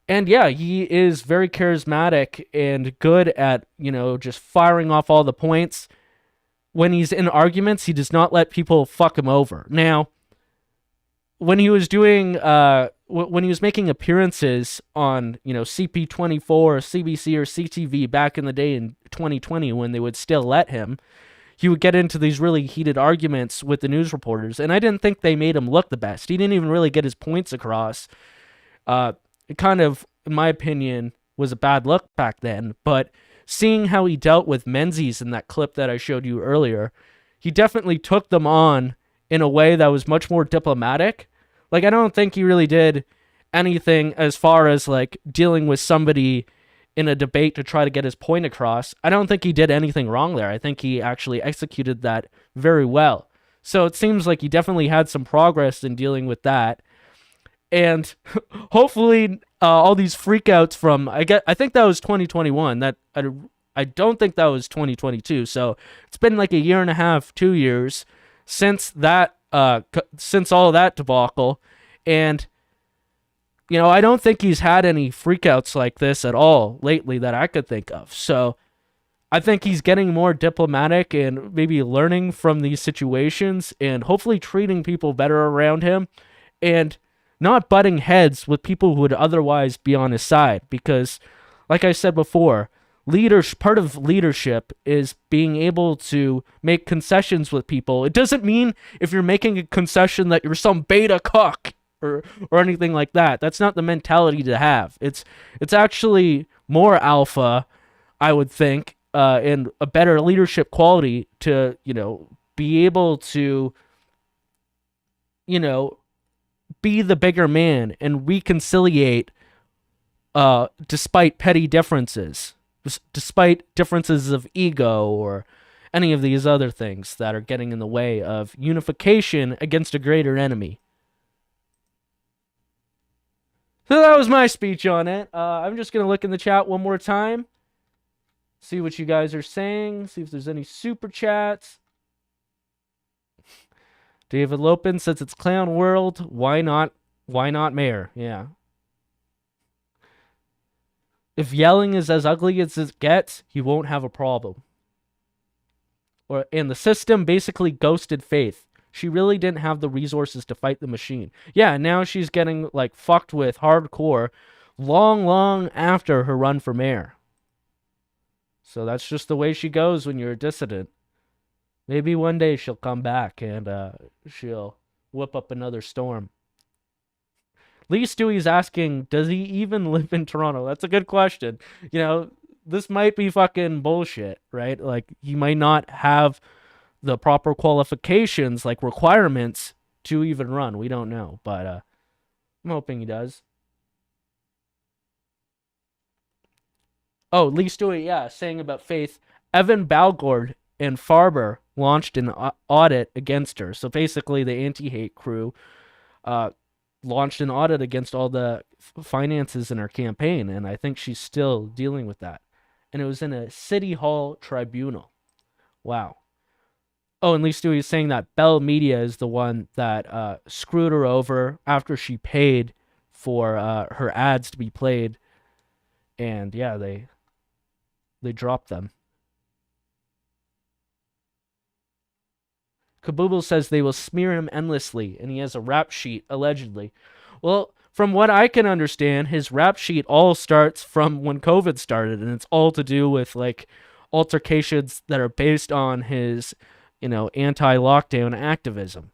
And yeah, he is very charismatic and good at, just firing off all the points. When he's in arguments, he does not let people fuck him over. Now, when he was doing, when he was making appearances on, CP24, or CBC, or CTV back in the day in 2020, when they would still let him, he would get into these really heated arguments with the news reporters, and I didn't think they made him look the best. He didn't even really get his points across. It kind of, in my opinion, was a bad look back then, but seeing how he dealt with Menzies in that clip that I showed you earlier, he definitely took them on in a way that was much more diplomatic. Like, I don't think he really did anything as far as, like, dealing with somebody in a debate to try to get his point across. I don't think he did anything wrong there. I think he actually executed that very well. So it seems like he definitely had some progress in dealing with that. And hopefully all these freakouts from, I think that was 2021. That I don't think that was 2022. So it's been like a year and a half, 2 years since that, since all of that debacle. And, I don't think he's had any freakouts like this at all lately that I could think of. So I think he's getting more diplomatic and maybe learning from these situations and hopefully treating people better around him and not butting heads with people who would otherwise be on his side. Because, like I said before, part of leadership is being able to make concessions with people. It doesn't mean if you're making a concession that you're some beta cuck or anything like that. That's not the mentality to have. It's actually more alpha, I would think, and a better leadership quality to, be able to, be the bigger man and reconciliate despite petty differences. Despite differences of ego or any of these other things that are getting in the way of unification against a greater enemy. So that was my speech on it. I'm just going to look in the chat one more time. See what you guys are saying. See if there's any super chats. David Lopin says it's Clown World. Why not Mayor? Yeah. If yelling is as ugly as it gets, he won't have a problem. And the system basically ghosted Faith. She really didn't have the resources to fight the machine. Yeah, now she's getting like fucked with hardcore long after her run for mayor. So that's just the way she goes when you're a dissident. Maybe one day she'll come back and she'll whip up another storm. Lee Stewie's asking, does he even live in Toronto? That's a good question. This might be fucking bullshit, right? Like, he might not have the proper qualifications, like requirements, to even run. We don't know, but I'm hoping he does. Oh, Lee Stewie, yeah, saying about Faith. Evan Balgord and Farber launched an audit against her. So basically, the anti-hate crew launched an audit against all the finances in her campaign, and I think she's still dealing with that. And it was in a City Hall tribunal. Wow. Oh, and Lee Stewie is saying that Bell Media is the one that screwed her over after she paid for her ads to be played. And yeah, they dropped them. Kabooble says they will smear him endlessly, and he has a rap sheet, allegedly. Well, from what I can understand, his rap sheet all starts from when COVID started, and it's all to do with, like, altercations that are based on his, anti-lockdown activism.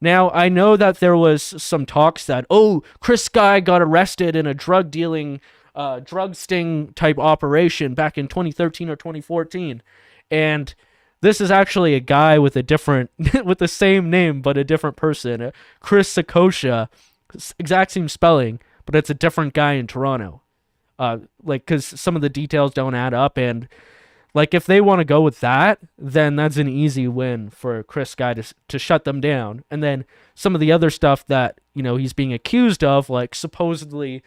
Now, I know that there was some talks that, Skye got arrested in a drug sting type operation back in 2013 or 2014, and this is actually a guy with with the same name, but a different person. Chris Sakosha, exact same spelling, but it's a different guy in Toronto. Because some of the details don't add up, and Like, if they want to go with that, then that's an easy win for Chris Skye to shut them down. And then some of the other stuff that, you know, he's being accused of, like supposedly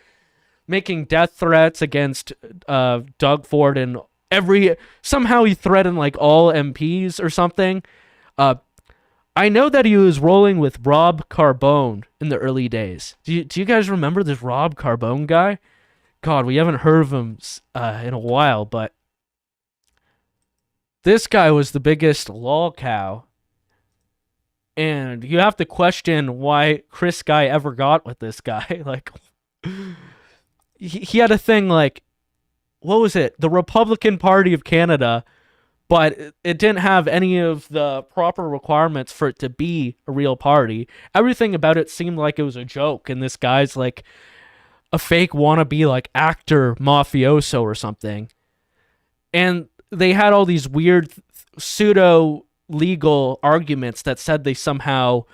making death threats against Doug Ford, and somehow he threatened like all MPs or something. I know that he was rolling with Rob Carbone in the early days. Do you guys remember this Rob Carbone guy? God, we haven't heard of him in a while, but this guy was the biggest lol cow. And you have to question why Chris Skye ever got with this guy. Like, he had a thing like, what was it? The Republican Party of Canada, but it didn't have any of the proper requirements for it to be a real party. Everything about it seemed like it was a joke, and this guy's like a fake wannabe like actor mafioso or something. And they had all these weird pseudo legal arguments that said they somehow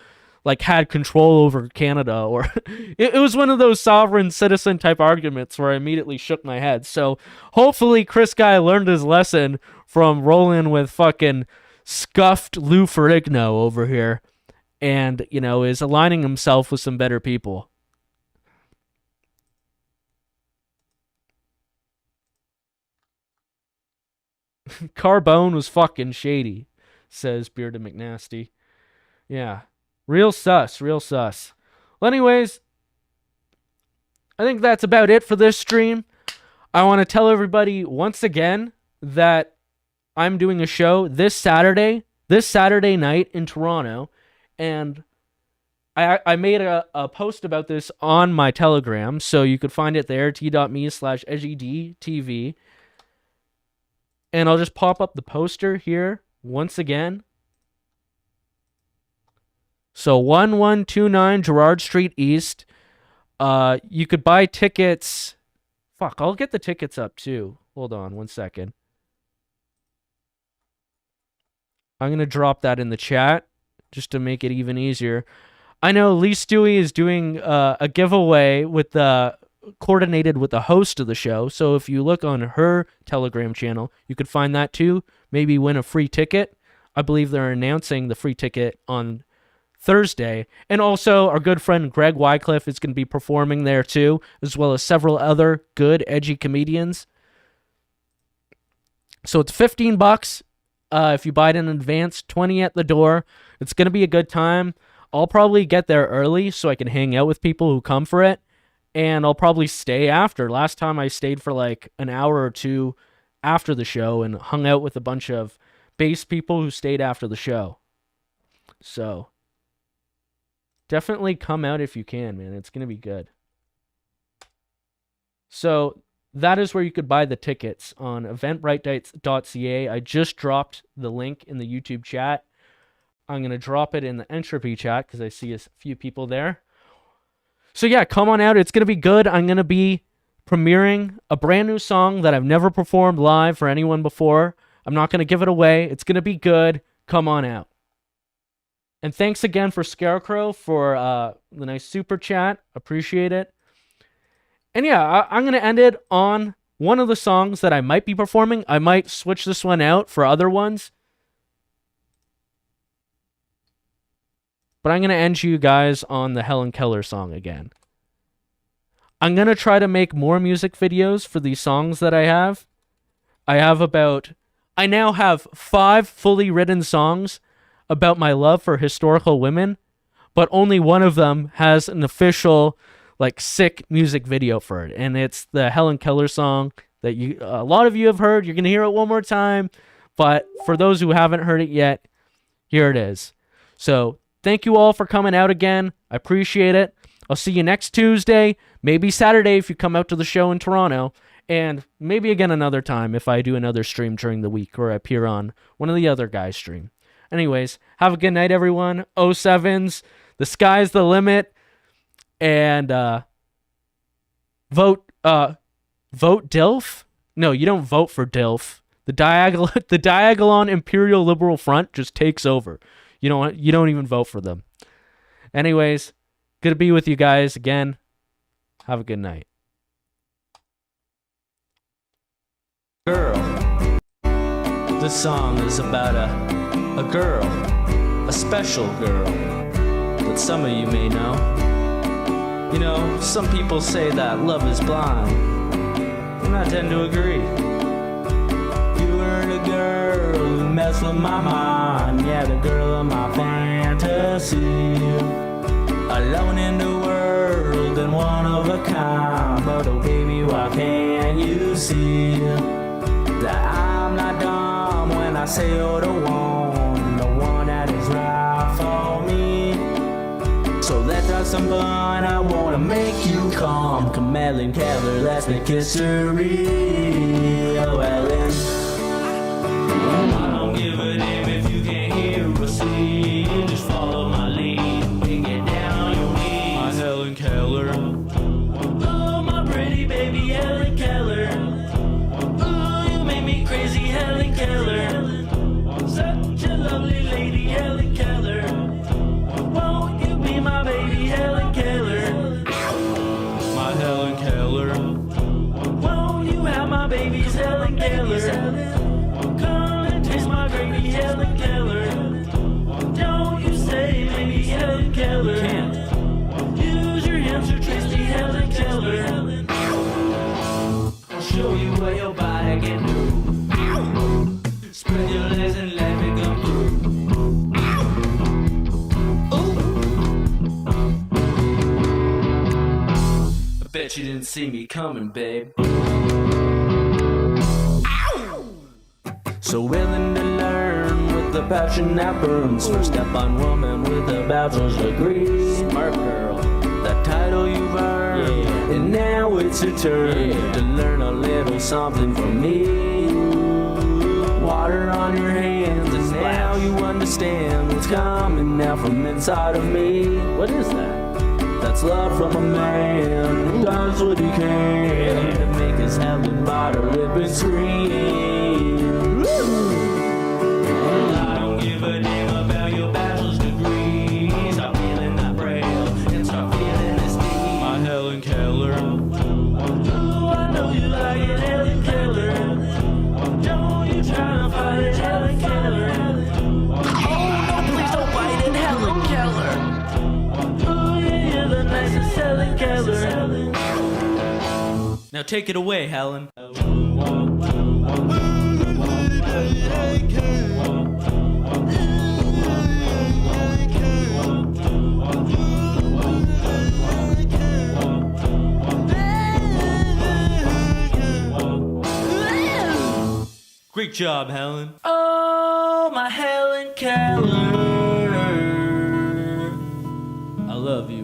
like had control over Canada, or it was one of those sovereign citizen type arguments where I immediately shook my head. So hopefully Chris Skye learned his lesson from rolling with fucking scuffed Lou Ferrigno over here, and, you know, is aligning himself with some better people. Carbone was fucking shady, says Bearded McNasty. Yeah. Real sus, real sus. Well, anyways, I think that's about it for this stream. I want to tell everybody once again that I'm doing a show this Saturday night in Toronto, and I made a post about this on my Telegram, so you could find it there, t.me/EdgyDTV. And I'll just pop up the poster here once again. So 1129 Gerrard Street East. You could buy tickets. Fuck, I'll get the tickets up too. Hold on 1 second. I'm going to drop that in the chat just to make it even easier. I know Lee Stewie is doing a giveaway with coordinated with the host of the show. So if you look on her Telegram channel, you could find that too. Maybe win a free ticket. I believe they're announcing the free ticket on Thursday. And also our good friend Greg Wycliffe is going to be performing there too, as well as several other good edgy comedians. So it's $15 if you buy it in advance, $20 at the door. It's going to be a good time. I'll probably get there early so I can hang out with people who come for it. And I'll probably stay after. Last time I stayed for like an hour or two after the show and hung out with a bunch of bass people who stayed after the show. So definitely come out if you can, man. It's going to be good. So that is where you could buy the tickets on eventbrite.ca. I just dropped the link in the YouTube chat. I'm going to drop it in the Entropy chat because I see a few people there. So yeah, come on out. It's going to be good. I'm going to be premiering a brand new song that I've never performed live for anyone before. I'm not going to give it away. It's going to be good. Come on out. And thanks again for Scarecrow for the nice super chat. Appreciate it. And yeah, I'm going to end it on one of the songs that I might be performing. I might switch this one out for other ones. But I'm going to end you guys on the Helen Keller song again. I'm going to try to make more music videos for these songs that I have. I now have 5 fully written songs about my love for historical women, but only one of them has an official, like, sick music video for it. And it's the Helen Keller song that a lot of you have heard. You're going to hear it one more time. But for those who haven't heard it yet, here it is. So thank you all for coming out again. I appreciate it. I'll see you next Tuesday, maybe Saturday if you come out to the show in Toronto, and maybe again another time if I do another stream during the week or I appear on one of the other guys' stream. Anyways, have a good night, everyone. 07s, the sky's the limit, and vote DILF? No, you don't vote for DILF. The Diagolon Imperial Liberal Front just takes over. You don't even vote for them. Anyways, good to be with you guys again. Have a good night. Girl, This song is about a girl, a special girl that some of you may know. You know, some people say that love is blind, and I tend to agree. You were the girl who messed with my mind, yeah, the girl of my fantasy. Alone in the world and one of a kind, but oh baby, why can't you see that I'm not dumb when I say you're the one that is right for me. So let's have some fun, I wanna make you calm. Come Ellen Keller, let's make history. Oh Ellen, I don't give a damn if you can't hear or see. Just follow my lead and get down on your knees. My Helen Keller, oh my pretty baby Helen Keller. Oh, you make me crazy Helen Keller. Such a lovely lady Helen Keller. Won't you be my baby Helen Keller? My Helen Keller. Won't you have my baby's Helen Keller? Come and taste my gravy Helen Keller. Don't you say maybe Helen Keller. Can't use your hands to trace me Helen Keller. I'll show you what your body can do. Spread your legs and let me come through. Bet you didn't see me coming, babe. Ow! So willing to learn with the passion that burns. First step on woman with a bachelor's degree. Smart girl, that title you've earned. Yeah. And now it's your turn to learn a little something from me. Water on your hands, and now you understand what's coming now from inside of me. What is that? That's love from a man who does what he can to make his Helen bite her lip and scream. I don't give a damn about your bachelor's degree. Stop feeling that frail and start feeling this deep. My Helen Keller. Ooh, I know you like it, Helen Keller. Don't you try to fight it, Helen Keller. Oh no, please don't bite it, Helen Keller. Helen Keller. Now take it away, Helen. Great job, Helen. Oh, my Helen Keller.